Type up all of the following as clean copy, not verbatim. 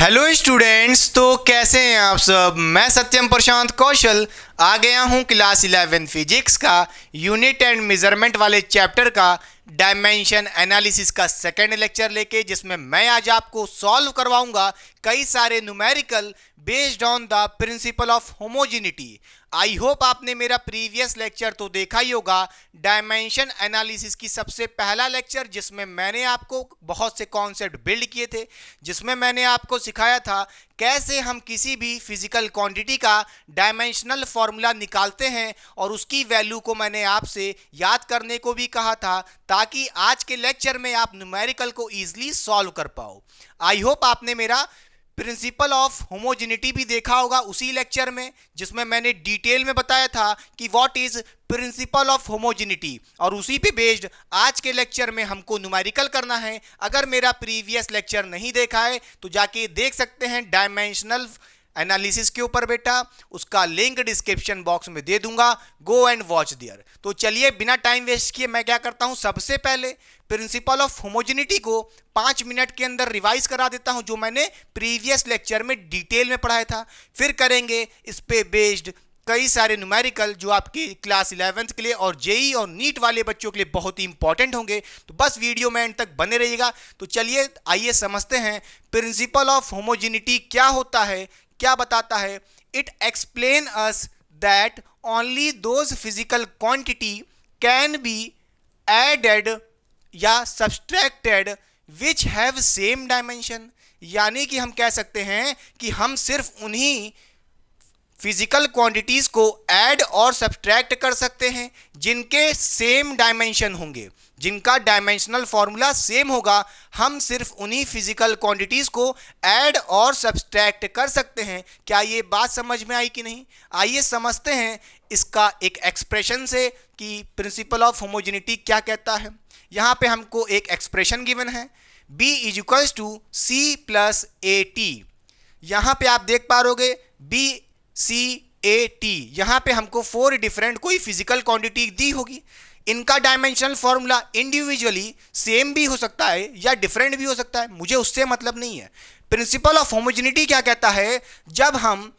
Hello students, तो कैसे हैं आप सब। मैं सत्यम प्रशांत कौशल आ गया हूं क्लास 11 फिजिक्स का यूनिट एंड मेजरमेंट वाले चैप्टर का डायमेंशन एनालिसिस का सेकंड लेक्चर लेके, जिसमें मैं आज आपको सॉल्व करवाऊंगा कई सारे numerical based on the principle of homogeneity. I hope आपने मेरा प्रीवियस लेक्चर तो देखा ही होगा, डायमेंशन एनालिसिस की सबसे पहला लेक्चर, जिसमें मैंने आपको बहुत से कॉन्सेप्ट बिल्ड किए थे, जिसमें मैंने आपको सिखाया था कैसे हम किसी भी फिजिकल क्वांटिटी का डायमेंशनल फॉर्मूला निकालते हैं, और उसकी वैल्यू को मैंने आपसे याद करने को भी कहा था, ताकि आज के लेक्चर में आप न्यूमेरिकल को ईजिली सॉल्व कर पाओ। आई होप आपने मेरा प्रिंसिपल ऑफ होमोजेनिटी भी देखा होगा उसी लेक्चर में, जिसमें मैंने डिटेल में बताया था कि what is principle of homogeneity, और उसी पे बेस्ड आज के लेक्चर में हमको न्यूमेरिकल करना है। अगर मेरा प्रीवियस लेक्चर नहीं देखा है तो जाके देख सकते हैं डायमेंशनल एनालिसिस के ऊपर बेटा, उसका लिंक डिस्क्रिप्शन बॉक्स में दे दूंगा, गो एंड वॉच देयर। तो चलिए बिना टाइम वेस्ट किए मैं क्या करता हूं, सबसे पहले प्रिंसिपल ऑफ होमोजेनिटी को 5 मिनट के अंदर रिवाइज करा देता हूं, जो मैंने प्रीवियस लेक्चर में डिटेल में पढ़ाया था। फिर करेंगे इस पे बेस्ड कई सारे न्यूमेरिकल जो आपकी क्लास 11th के लिए और जेई और नीट वाले बच्चों के लिए बहुत ही इंपॉर्टेंट होंगे। तो बस वीडियो में एंड तक बने रहिएगा। तो चलिए आइए समझते हैं प्रिंसिपल ऑफ होमोजेनिटी क्या होता है, क्या बताता है। It explain us that only those physical quantity can be added या subtracted which have same dimension. यानी कि हम कह सकते हैं कि हम सिर्फ उन्हीं फिजिकल क्वांटिटीज को ऐड और सब्ट्रैक्ट कर सकते हैं जिनके सेम डायमेंशन होंगे, जिनका डायमेंशनल फॉर्मूला सेम होगा। हम सिर्फ उन्हीं फिजिकल क्वांटिटीज को ऐड और सब्ट्रैक्ट कर सकते हैं। क्या ये बात समझ में आई कि नहीं? आइए समझते हैं इसका एक एक्सप्रेशन से कि प्रिंसिपल ऑफ होमोजेनिटी क्या कहता है। यहाँ पे हमको एक एक्सप्रेशन गिवन है, B is to C plus A T. यहाँ पे आप देख पा रहोगे बी सी ए टी, यहाँ पे हमको 4 डिफरेंट कोई फिजिकल क्वांटिटी दी होगी। इनका डायमेंशनल फॉर्मूला इंडिविजुअली सेम भी हो सकता है या डिफरेंट भी हो सकता है, मुझे उससे मतलब नहीं है। प्रिंसिपल ऑफ होमोजेनिटी क्या कहता है, जब हम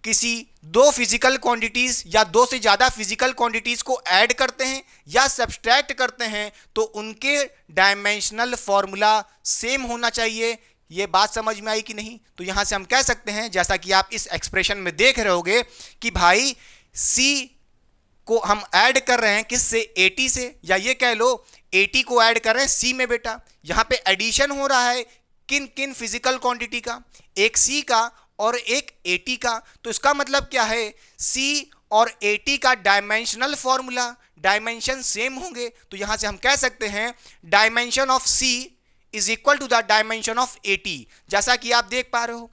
किसी 2 फिजिकल क्वांटिटीज या 2 से ज़्यादा फिजिकल क्वांटिटीज को ऐड करते हैं या सब्सट्रैक्ट करते हैं, तो उनके डायमेंशनल फॉर्मूला सेम होना चाहिए। ये बात समझ में आई कि नहीं? तो यहां से हम कह सकते हैं, जैसा कि आप इस एक्सप्रेशन में देख रहे होगे, कि भाई सी को हम ऐड कर रहे हैं किससे, एटी से, या ये कह लो एटी को ऐड कर रहे हैं सी में। बेटा यहां पे एडिशन हो रहा है किन किन फिजिकल क्वांटिटी का, एक सी का और एक एटी का। तो इसका मतलब क्या है, सी और एटी का डायमेंशनल फॉर्मूला, डायमेंशन सेम होंगे। तो यहां से हम कह सकते हैं dimension of C is equal to the dimension of A T. जैसा कि आप देख पा रहे हो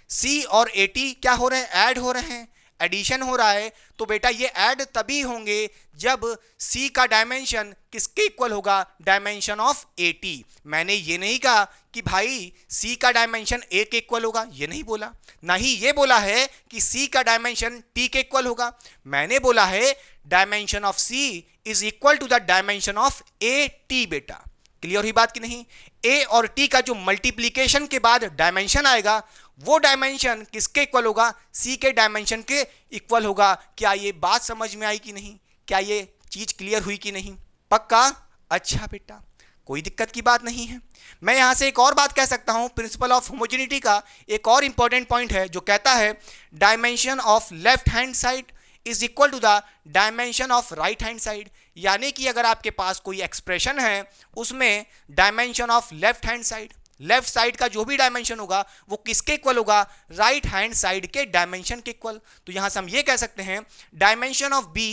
सी और एटी क्या हो रहे हैं, ऐड हो रहे हैं, एडिशन हो रहा है। तो बेटा ये ऐड तभी होंगे जब सी का डायमेंशन किसके इक्वल होगा, डायमेंशन ऑफ एटी। मैंने ये नहीं कहा कि भाई सी का डायमेंशन ए के इक्वल होगा, ये नहीं बोला। ना ही ये बोला है कि सी का डायमेंशन टी के इक्वल होगा। मैंने बोला है dimension of C is equal to the dimension of A T. बेटा क्लियर हुई बात कि नहीं? ए और टी का जो मल्टीप्लीकेशन के बाद डायमेंशन आएगा, वो डायमेंशन किसके इक्वल होगा, सी के डायमेंशन के इक्वल होगा। क्या ये बात समझ में आई कि नहीं? क्या ये चीज क्लियर हुई कि नहीं? पक्का? अच्छा बेटा, कोई दिक्कत की बात नहीं है। मैं यहां से एक और बात कह सकता हूं, प्रिंसिपल ऑफ होमोजेनिटी का एक और इंपॉर्टेंट पॉइंट है जो कहता है dimension of left hand side is equal to the dimension of right hand side. यानी कि अगर आपके पास कोई एक्सप्रेशन है, उसमें dimension of left hand side, left side का जो भी डायमेंशन होगा वो किसके इक्वल होगा, राइट हैंड साइड के डायमेंशन के इक्वल। तो यहां से हम ये कह सकते हैं डायमेंशन ऑफ बी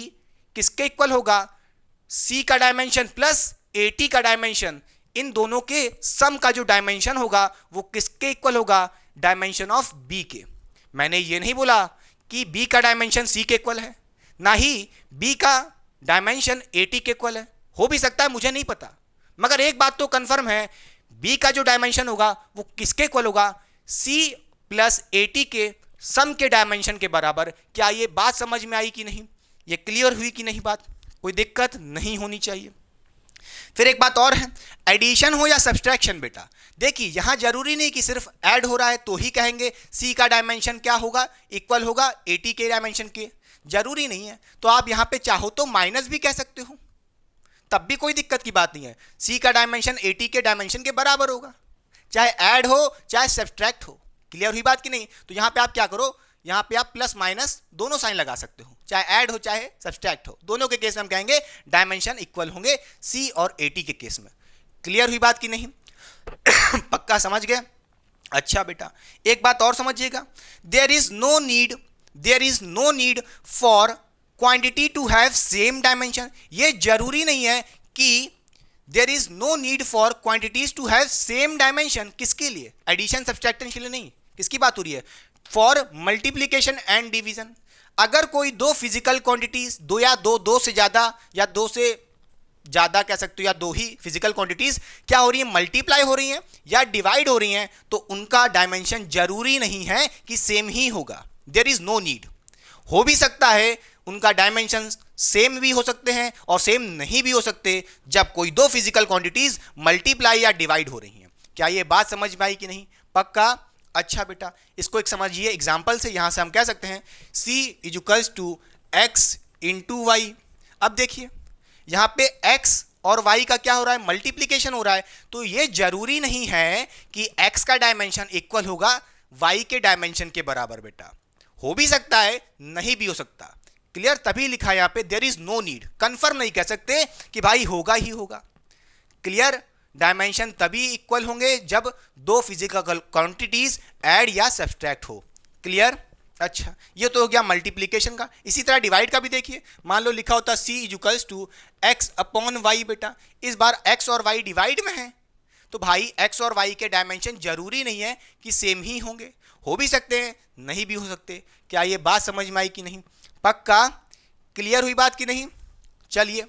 किसके इक्वल होगा, सी का डायमेंशन प्लस एटी का डायमेंशन, इन दोनों के सम का जो डायमेंशन होगा वो किसके इक्वल होगा, डायमेंशन ऑफ बी के। मैंने ये नहीं बोला कि बी का डायमेंशन सी के इक्वल है, ना ही बी का डायमेंशन एटी के इक्वल है। हो भी सकता है, मुझे नहीं पता, मगर एक बात तो कंफर्म है, बी का जो डायमेंशन होगा वो किसके इक्वल होगा, सी प्लस एटी के सम के डायमेंशन के बराबर। क्या ये बात समझ में आई कि नहीं? ये क्लियर हुई कि नहीं बात? कोई दिक्कत नहीं होनी चाहिए। फिर एक बात और है, एडिशन हो या सब्सट्रैक्शन बेटा, देखिए यहां जरूरी नहीं कि सिर्फ ऐड हो रहा है तो ही कहेंगे सी का डायमेंशन क्या होगा, इक्वल होगा 80 के डायमेंशन के, जरूरी नहीं है। तो आप यहां पे चाहो तो माइनस भी कह सकते हो, तब भी कोई दिक्कत की बात नहीं है। सी का डायमेंशन 80 के डायमेंशन के बराबर होगा, चाहे ऐड हो चाहे सब्सट्रैक्ट हो। क्लियर हुई बात कि नहीं? तो यहां पे आप क्या करो, यहां पे आप प्लस माइनस दोनों साइन लगा सकते हो, चाहे ऐड हो चाहे सब्सट्रैक्ट हो, दोनों के केस में हम कहेंगे डायमेंशन इक्वल होंगे सी और 80 के केस में। क्लियर हुई बात कि नहीं? पक्का समझ गए? अच्छा बेटा, एक बात और समझिएगा, there is no need for quantity to have same dimension. ये जरूरी नहीं है कि there is no need for quantities to have same dimension. किसके लिए? एडिशन सब्सट्रैक्शन के लिए नहीं। किसकी बात हो रही है? For multiplication and division. अगर कोई दो फिजिकल क्वांटिटीज, दो या दो से ज्यादा या दो से ज्यादा कह सकते हो, या दो ही फिजिकल क्वांटिटीज क्या हो रही है, मल्टीप्लाई हो रही हैं या डिवाइड हो रही हैं, तो उनका डायमेंशन जरूरी नहीं है कि सेम ही होगा। There is no need. हो भी सकता है उनका डायमेंशन सेम भी हो सकते हैं और सेम नहीं भी हो सकते जब कोई दो फिजिकल क्वांटिटीज मल्टीप्लाई या डिवाइड हो रही हैं। क्या ये बात समझ में आई कि नहीं? पक्का? अच्छा बेटा, इसको एक समझिए एग्जाम्पल से। यहां से हम कह सकते हैं C equals to X into Y. अब देखिए यहां पे x और y का क्या हो रहा है, मल्टीप्लीकेशन हो रहा है। तो ये जरूरी नहीं है कि x का डायमेंशन इक्वल होगा y के डायमेंशन के बराबर बेटा, हो भी सकता है नहीं भी हो सकता। क्लियर? तभी लिखा है यहां पे there is no need, confirm नहीं कह सकते कि भाई होगा ही होगा। क्लियर? डायमेंशन तभी इक्वल होंगे जब दो फिजिकल क्वांटिटीज ऐड या सब्सट्रैक्ट हो। क्लियर? अच्छा, ये तो हो गया मल्टीप्लीकेशन का। इसी तरह डिवाइड का भी देखिए, मान लो लिखा होता C equals to X upon Y बेटा, इस बार x और y डिवाइड में है, तो भाई x और y के डायमेंशन जरूरी नहीं है कि सेम ही होंगे, हो भी सकते हैं नहीं भी हो सकते। क्या ये बात समझ में आई कि नहीं? पक्का? क्लियर हुई बात कि नहीं? चलिए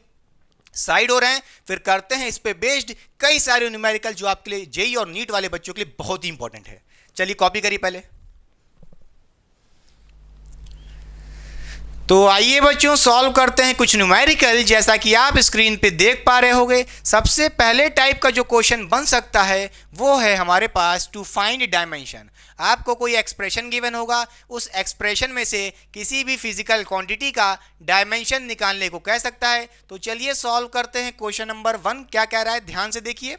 साइड हो रहे हैं, फिर करते हैं इस पे बेस्ड कई सारे न्यूमेरिकल जो आपके लिए जेई और नीट वाले बच्चों के लिए बहुत ही इंपॉर्टेंट है। चलिए कॉपी करिए पहले। तो आइए बच्चों सॉल्व करते हैं कुछ न्यूमेरिकल, जैसा कि आप स्क्रीन पे देख पा रहे होंगे। सबसे पहले टाइप का जो क्वेश्चन बन सकता है वो है हमारे पास टू फाइंड डायमेंशन। आपको कोई एक्सप्रेशन गिवन होगा, उस एक्सप्रेशन में से किसी भी फिजिकल क्वांटिटी का डायमेंशन निकालने को कह सकता है। तो चलिए सॉल्व करते हैं। क्वेश्चन नंबर 1 क्या कह रहा है, ध्यान से देखिए।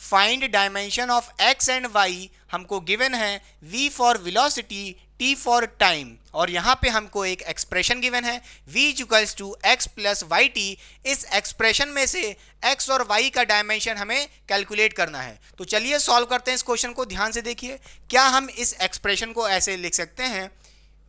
Find dimension of X and Y हमको गिवन है, v for velocity, t for time, और यहाँ पे हमको एक एक्सप्रेशन गिवन है v equals to X plus Y T. इस एक्सप्रेशन में से x और y का डायमेंशन हमें कैलकुलेट करना है। तो चलिए सॉल्व करते हैं इस क्वेश्चन को। ध्यान से देखिए, क्या हम इस एक्सप्रेशन को ऐसे लिख सकते हैं,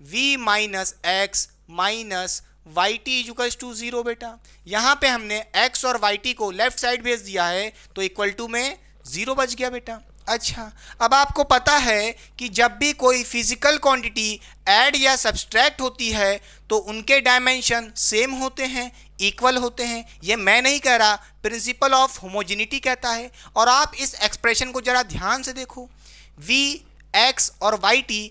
v minus X minus Y T equals to 0 बेटा। यहाँ पे हमने x और वाई टी को लेफ्ट साइड भेज दिया है तो इक्वल टू में 0 बच गया बेटा। अच्छा, अब आपको पता है कि जब भी कोई फिजिकल क्वांटिटी ऐड या सब्सट्रैक्ट होती है तो उनके डायमेंशन सेम होते हैं, इक्वल होते हैं। ये मैं नहीं कह रहा, प्रिंसिपल ऑफ होमोजेनिटी कहता है। और आप इस एक्सप्रेशन को जरा ध्यान से देखो, v x और वाई टी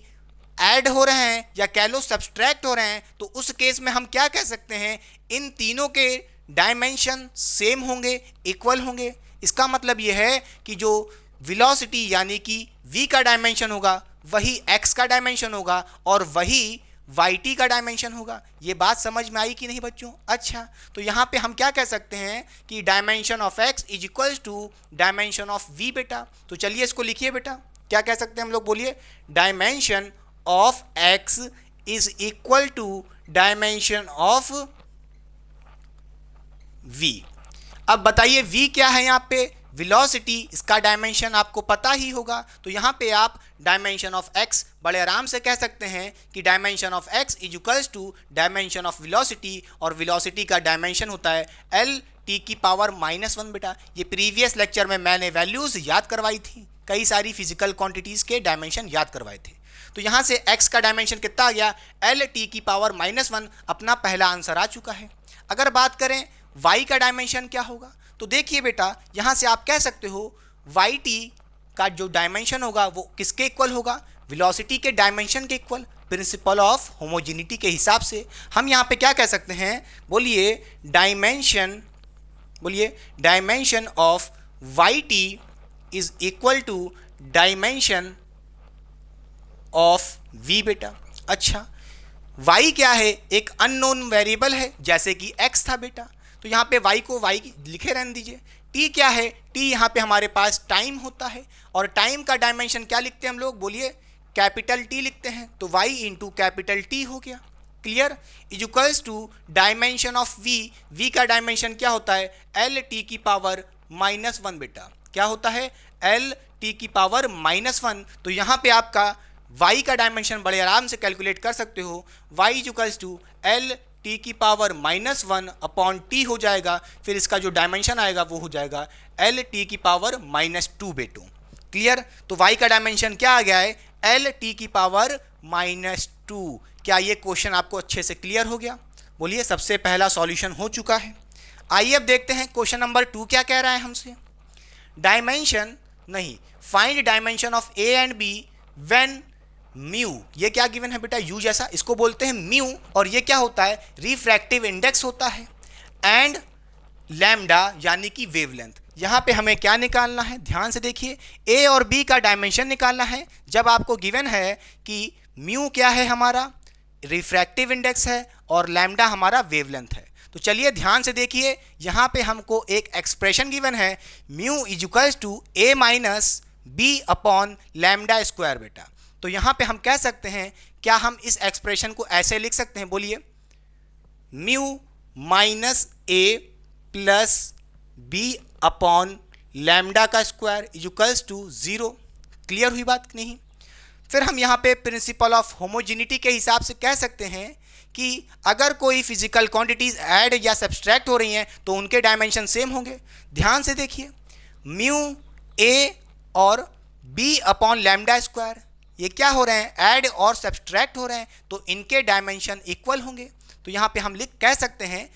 ऐड हो रहे हैं या कह लो सब्सट्रैक्ट हो रहे हैं, तो उस केस में हम क्या कह सकते हैं, इन तीनों के डायमेंशन सेम होंगे, इक्वल होंगे। इसका मतलब यह है कि जो वेलोसिटी यानी कि v का डायमेंशन होगा वही x का डायमेंशन होगा और वही yt का डायमेंशन होगा। ये बात समझ में आई कि नहीं बच्चों? अच्छा, तो यहाँ पे हम क्या कह सकते हैं कि dimension of x is equals to dimension of v बेटा। तो चलिए इसको लिखिए बेटा, क्या कह सकते हैं हम लोग, बोलिए। Dimension of x is equal to dimension of v। अब बताइए v क्या है यहाँ पे, वेलोसिटी, इसका डायमेंशन आपको पता ही होगा। तो यहाँ पे आप डायमेंशन ऑफ x बड़े आराम से कह सकते हैं कि dimension of x is equals to dimension of velocity, और वेलोसिटी का डायमेंशन होता है l t की पावर -1 बेटा। ये प्रीवियस लेक्चर में मैंने वैल्यूज याद करवाई थी, कई सारी फिजिकल क्वांटिटीज के डायमेंशन याद करवाए थे। तो यहाँ से x का डायमेंशन कितना आ गया, l t की पावर -1, अपना पहला आंसर आ चुका है। अगर बात करें y का डायमेंशन क्या होगा, तो देखिए बेटा यहाँ से आप कह सकते हो yt का जो डायमेंशन होगा वो किसके इक्वल होगा, वेलोसिटी के डायमेंशन के इक्वल। प्रिंसिपल ऑफ होमोजेनिटी के हिसाब से हम यहाँ पे क्या कह सकते हैं, बोलिए डायमेंशन बोलिए dimension of Y T is equal to dimension of V बेटा। अच्छा, y क्या है? एक अननोन वेरिएबल है, जैसे कि x था बेटा, तो यहाँ पे y को y लिखे रहने दीजिए। t क्या है? t यहाँ पे हमारे पास टाइम होता है, और टाइम का डायमेंशन क्या लिखते हैं हम लोग? बोलिए कैपिटल T लिखते हैं, तो y इंटू कैपिटल T हो गया। Clear? Equals to dimension of v का डायमेंशन क्या होता है? एल टी की पावर -1 बेटा। क्या होता है? एल टी की पावर -1। तो यहाँ पे आपका y का डायमेंशन बड़े आराम से कैलकुलेट कर सकते हो। y equals to L T की पावर -1 अपॉन टी हो जाएगा, फिर इसका जो डायमेंशन आएगा वो हो जाएगा एल टी की पावर -2 बेटो। क्लियर? तो y का डायमेंशन क्या आ गया है? एल टी की पावर -2। क्या ये क्वेश्चन आपको अच्छे से क्लियर हो गया? बोलिए सबसे पहला सॉल्यूशन हो चुका है। आइए अब देखते हैं क्वेश्चन नंबर 2 क्या कह रहा है हमसे। डायमेंशन नहीं, find dimension of A and B when mu, ये क्या गिवन है बेटा? यू जैसा, इसको बोलते हैं म्यू, और ये क्या होता है? रिफ्रैक्टिव इंडेक्स होता है, एंड लैम्डा यानी कि वेवलेंथ। यहाँ पे हमें क्या निकालना है? ध्यान से देखिए, ए और बी का डायमेंशन निकालना है। जब आपको गिवन है कि म्यू क्या है? हमारा रिफ्रैक्टिव इंडेक्स है, और लैम्डा हमारा वेवलेंथ है। तो चलिए ध्यान से देखिए, यहाँ पे हमको एक एक्सप्रेशन गिवन है, mu is equals to A minus B upon lambda square बेटा। तो यहाँ पे हम कह सकते हैं, क्या हम इस एक्सप्रेशन को ऐसे लिख सकते हैं? बोलिए म्यू माइनस ए प्लस बी अपॉन लैम्डा का स्क्वायर इक्वल्स टू 0। क्लियर हुई बात नहीं? फिर हम यहाँ पे प्रिंसिपल ऑफ होमोजेनिटी के हिसाब से कह सकते हैं कि अगर कोई फिजिकल क्वांटिटीज ऐड या सब्सट्रैक्ट हो रही हैं तो उनके डायमेंशन सेम होंगे। ध्यान से देखिए, म्यू ए और बी अपॉन लैम्डा स्क्वायर, ये क्या हो रहे हैं? ऐड और सब्सट्रैक्ट हो रहे हैं, तो इनके डायमेंशन इक्वल होंगे। तो यहाँ पे हम कह सकते हैं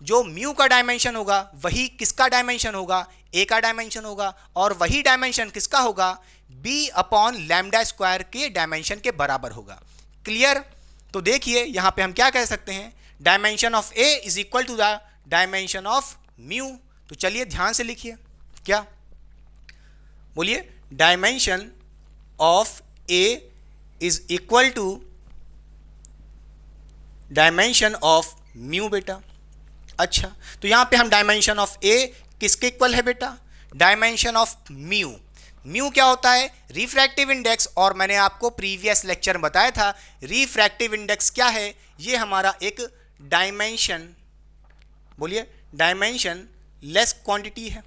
जो म्यू का डायमेंशन होगा वही किसका डायमेंशन होगा? ए का डायमेंशन होगा, और वही डायमेंशन किसका होगा? बी अपॉन लैम्डा स्क्वायर के डायमेंशन के बराबर होगा। क्लियर? तो देखिए यहाँ पे हम क्या कह सकते हैं, dimension of A is equal to the dimension of mu. तो चलिए ध्यान से लिखिए, क्या बोलिए? Dimension of A is equal to dimension of mu बेटा। अच्छा, तो यहाँ पे हम डायमेंशन ऑफ ए किसके इक्वल है बेटा? Dimension of mu. म्यू क्या होता है? रिफ्रैक्टिव इंडेक्स, और मैंने आपको प्रीवियस लेक्चर में बताया था रिफ्रैक्टिव इंडेक्स क्या है? ये हमारा एक डायमेंशन, बोलिए डायमेंशन लेस क्वांटिटी है।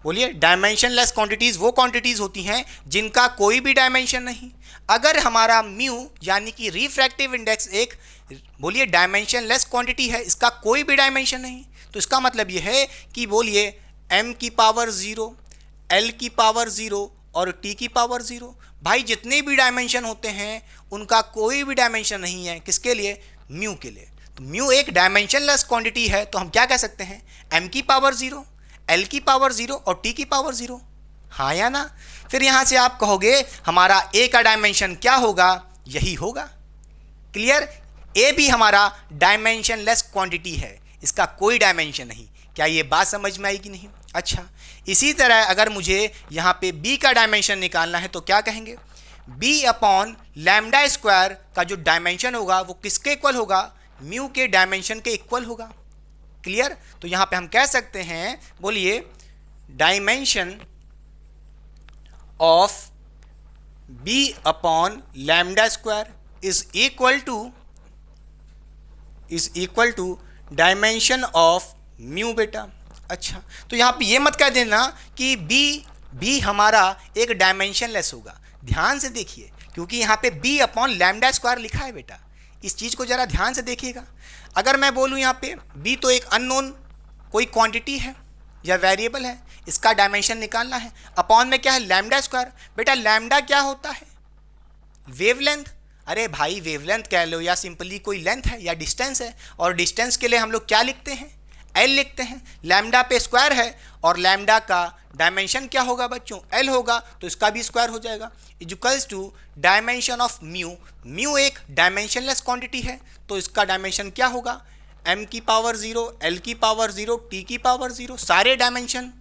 बोलिए डायमेंशन लेस क्वांटिटीज वो क्वांटिटीज होती हैं जिनका कोई भी डायमेंशन नहीं। अगर हमारा म्यू यानी कि रिफ्रैक्टिव इंडेक्स एक, बोलिए डायमेंशन लेस क्वांटिटी है, इसका कोई भी डायमेंशन नहीं, तो इसका मतलब ये है कि बोलिए m की पावर 0, l की पावर 0 और t की पावर 0, भाई जितने भी डायमेंशन होते हैं उनका कोई भी डायमेंशन नहीं है। किसके लिए? म्यू के लिए। तो म्यू एक डायमेंशन लेस क्वांटिटी है, तो हम क्या कह सकते हैं? m की पावर 0, l की पावर 0 और t की पावर 0, हाँ या ना? फिर यहाँ से आप कहोगे हमारा a का डायमेंशन क्या होगा? यही होगा। क्लियर? a भी हमारा डायमेंशन लेस क्वांटिटी है, इसका कोई डायमेंशन नहीं। क्या ये बात समझ में आई कि नहीं? अच्छा, इसी तरह अगर मुझे यहाँ पे b का डायमेंशन निकालना है तो क्या कहेंगे? b अपॉन लैम्डा स्क्वायर का जो डायमेंशन होगा वो किसके इक्वल होगा? म्यू के डायमेंशन के इक्वल होगा। क्लियर? तो यहाँ पे हम कह सकते हैं, बोलिए dimension of b upon lambda square is equal to dimension of mu बेटा। अच्छा, तो यहाँ पे ये मत कह देना कि b हमारा एक डायमेंशन लेस होगा। ध्यान से देखिए, क्योंकि यहाँ पे b अपॉन लैम्डा स्क्वायर लिखा है बेटा, इस चीज़ को ज़रा ध्यान से देखिएगा। अगर मैं बोलूँ यहाँ पे b तो एक अननोन कोई क्वांटिटी है या वेरिएबल है, इसका डायमेंशन निकालना है, अपॉन में क्या है? Lambda square. बेटा लैम्डा क्या होता है? वेवलेंथ। अरे भाई वेवलेंथ कह लो या सिंपली कोई लेंथ है या डिस्टेंस है, और डिस्टेंस के लिए हम लोग क्या लिखते हैं? एल लिखते हैं। लैम्डा पे स्क्वायर है, और लैम्डा का डायमेंशन क्या होगा बच्चों? एल होगा, तो इसका भी स्क्वायर हो जाएगा। Equals to dimension of mu. Mu एक डायमेंशनलेस क्वांटिटी है, तो इसका डायमेंशन क्या होगा? m की पावर 0, l की पावर 0, t की पावर 0, सारे डायमेंशन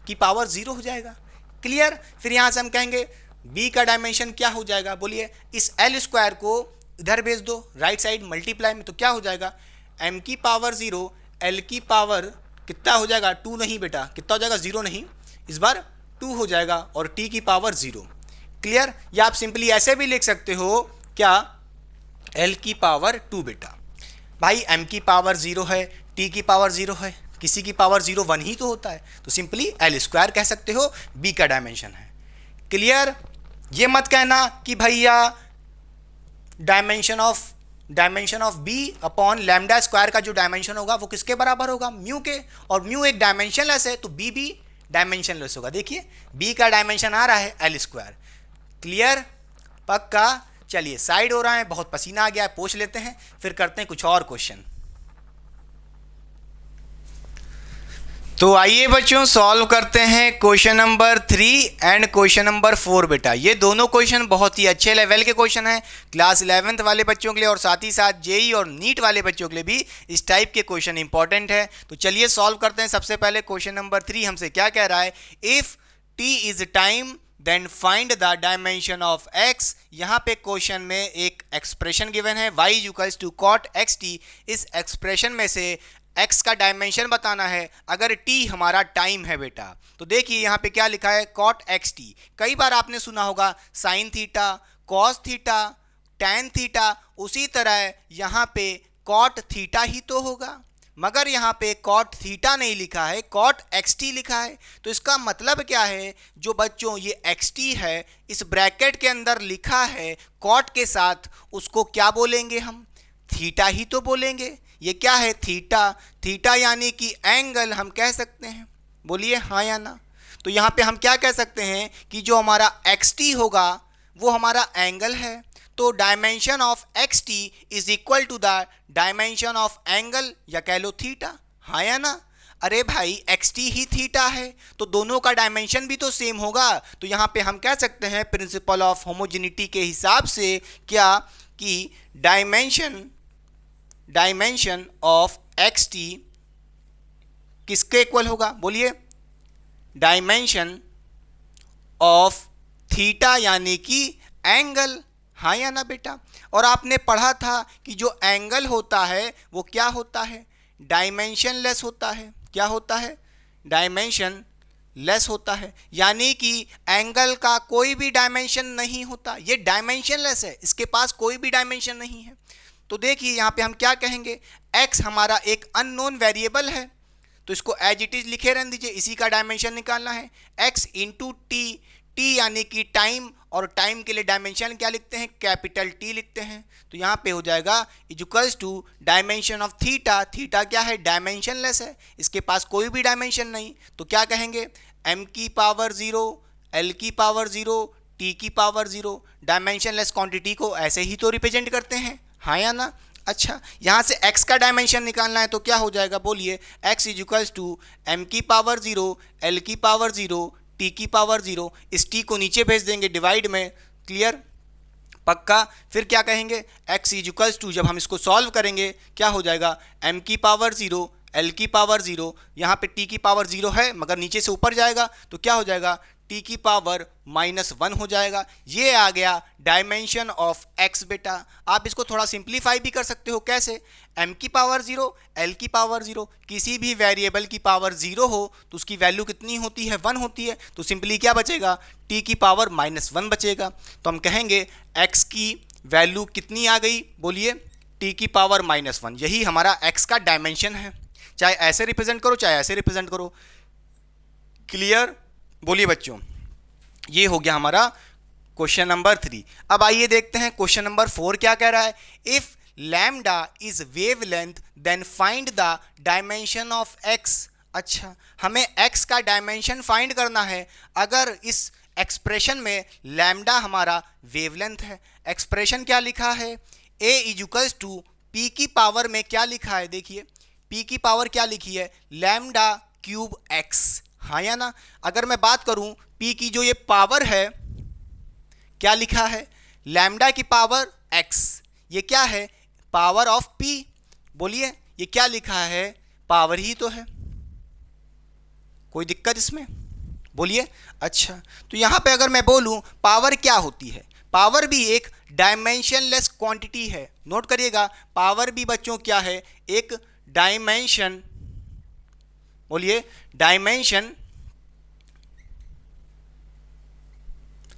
की पावर 0 हो जाएगा। क्लियर। फिर यहाँ से हम कहेंगे b का डायमेंशन क्या हो जाएगा, बोलिए। इस l स्क्वायर को इधर भेज दो राइट साइड मल्टीप्लाई में, तो क्या हो जाएगा, m की पावर 0, l की पावर कितना हो जाएगा, 2 नहीं बेटा, कितना हो जाएगा, 0 नहीं, इस बार 2 हो जाएगा, और t की पावर 0। क्लियर। या आप सिंपली ऐसे भी लिख सकते हो, क्या, l की पावर 2 बेटा। भाई m की पावर 0 है, t की पावर 0 है, किसी की पावर 0 1 ही तो होता है, तो सिंपली l स्क्वायर कह सकते हो, b का डायमेंशन है। क्लियर। ये मत कहना कि भैया dimension of b upon lambda square का जो डायमेंशन होगा वो किसके बराबर होगा, म्यू के, और म्यू एक डायमेंशनलेस है तो b भी डायमेंशनलेस होगा। देखिए b का डायमेंशन आ रहा है l स्क्वायर। क्लियर, पक्का। चलिए साइड हो रहा है, बहुत पसीना आ गया है, पोंछ लेते हैं, फिर करते हैं कुछ और क्वेश्चन। तो आइए बच्चों सॉल्व करते हैं question number 3 and question number 4 बेटा। ये दोनों क्वेश्चन बहुत ही अच्छे लेवल के क्वेश्चन हैं क्लास 11th वाले बच्चों के लिए, और साथ ही साथ जेई और नीट वाले बच्चों के लिए भी इस टाइप के क्वेश्चन इंपॉर्टेंट है। तो चलिए सॉल्व करते हैं। सबसे पहले क्वेश्चन नंबर 3 हमसे क्या कह रहा है, if T is time then find the dimension of x। यहाँ पे क्वेश्चन में एक एक्सप्रेशन गिवन है y equals to cot X T. इस एक्सप्रेशन में से x का डायमेंशन बताना है अगर t हमारा टाइम है बेटा। तो देखिए यहाँ पे क्या लिखा है, कॉट एक्स टी। कई बार आपने सुना होगा sine theta, cos theta, tan theta, उसी तरह यहाँ पे कॉट थीटा ही तो होगा, मगर यहाँ पे कॉट थीटा नहीं लिखा है, कॉट एक्स टी लिखा है। तो इसका मतलब क्या है, जो बच्चों ये एक्स टी है इस ब्रैकेट के अंदर लिखा है कॉट के साथ, उसको क्या बोलेंगे हम, थीटा ही तो बोलेंगे। ये क्या है, थीटा। थीटा यानी कि एंगल हम कह सकते हैं, बोलिए हाँ या ना। तो यहाँ पे हम क्या कह सकते हैं कि जो हमारा एक्स टी होगा वो हमारा एंगल है, तो dimension of X T is equal to the dimension of angle, या कह लो थीटा, हाँ या ना। अरे भाई एक्स टी ही थीटा है तो दोनों का डायमेंशन भी तो सेम होगा। तो यहाँ पे हम कह सकते हैं प्रिंसिपल ऑफ होमोजेनिटी के हिसाब से क्या, कि डायमेंशन ऑफ एक्स टी किसके इक्वल होगा, बोलिए, डायमेंशन ऑफ थीटा यानी कि एंगल, हाँ या ना बेटा। और आपने पढ़ा था कि जो एंगल होता है वो क्या होता है, डायमेंशनलेस होता है। क्या होता है, डायमेंशन लेस होता है, यानी कि एंगल का कोई भी डायमेंशन नहीं होता, ये डायमेंशनलेस है, इसके पास कोई भी डायमेंशन नहीं है। तो देखिए यहाँ पे हम क्या कहेंगे, x हमारा एक अननोन वेरिएबल है, तो इसको एज इट इज लिखे रहने दीजिए, इसी का डायमेंशन निकालना है, x इंटू टी, टी यानी कि टाइम, और टाइम के लिए डायमेंशन क्या लिखते हैं, कैपिटल टी लिखते हैं। तो यहाँ पे हो जाएगा equals to dimension of theta. Theta क्या है, डायमेंशनलेस है, इसके पास कोई भी डायमेंशन नहीं, तो क्या कहेंगे, m की पावर 0, l की पावर 0, t की पावर 0। डायमेंशनलेस क्वांटिटी को ऐसे ही तो रिप्रेजेंट करते हैं, हाँ या ना। अच्छा, यहाँ से x का डायमेंशन निकालना है तो क्या हो जाएगा, बोलिए, x is equals to m की पावर 0, l की पावर 0, t की पावर 0। इस t को नीचे भेज देंगे डिवाइड में। क्लियर, पक्का। फिर क्या कहेंगे, x इज इक्वल्स टू, जब हम इसको सॉल्व करेंगे क्या हो जाएगा, m की पावर 0, l की पावर 0, यहाँ पे t की पावर 0 है मगर नीचे से ऊपर जाएगा तो क्या हो जाएगा, t की पावर -1 हो जाएगा। ये आ गया डायमेंशन ऑफ x बेटा। आप इसको थोड़ा सिंप्लीफाई भी कर सकते हो, कैसे, m की पावर 0, l की पावर 0, किसी भी वेरिएबल की पावर 0 हो तो उसकी वैल्यू कितनी होती है, 1 होती है, तो सिंपली क्या बचेगा, t की पावर -1 बचेगा। तो हम कहेंगे x की वैल्यू कितनी आ गई, बोलिए, t की पावर -1। यही हमारा x का डायमेंशन है, चाहे ऐसे रिप्रेजेंट करो चाहे ऐसे रिप्रेजेंट करो। क्लियर, बोलिए बच्चों, ये हो गया हमारा क्वेश्चन नंबर 3। अब आइए देखते हैं क्वेश्चन नंबर 4 क्या कह रहा है, if lambda is wavelength than find the dimension of x। अच्छा, हमें x का डायमेंशन फाइंड करना है अगर इस एक्सप्रेशन में लैम्डा हमारा वेवलेंथ है। एक्सप्रेशन क्या लिखा है, a is equals to p की पावर में क्या लिखा है, देखिए p की पावर क्या लिखी है, लैम्डा क्यूब x, हाँ या ना। अगर मैं बात करूं p की जो ये पावर है, क्या लिखा है, लैम्डा की पावर x, ये क्या है, पावर ऑफ p, बोलिए, ये क्या लिखा है, पावर ही तो है, कोई दिक्कत इसमें, बोलिए। अच्छा, तो यहाँ पे अगर मैं बोलूँ पावर क्या होती है, पावर भी एक डायमेंशनलेस क्वांटिटी है। नोट करिएगा, पावर भी बच्चों क्या है, एक डायमेंशन, बोलिए, डायमेंशन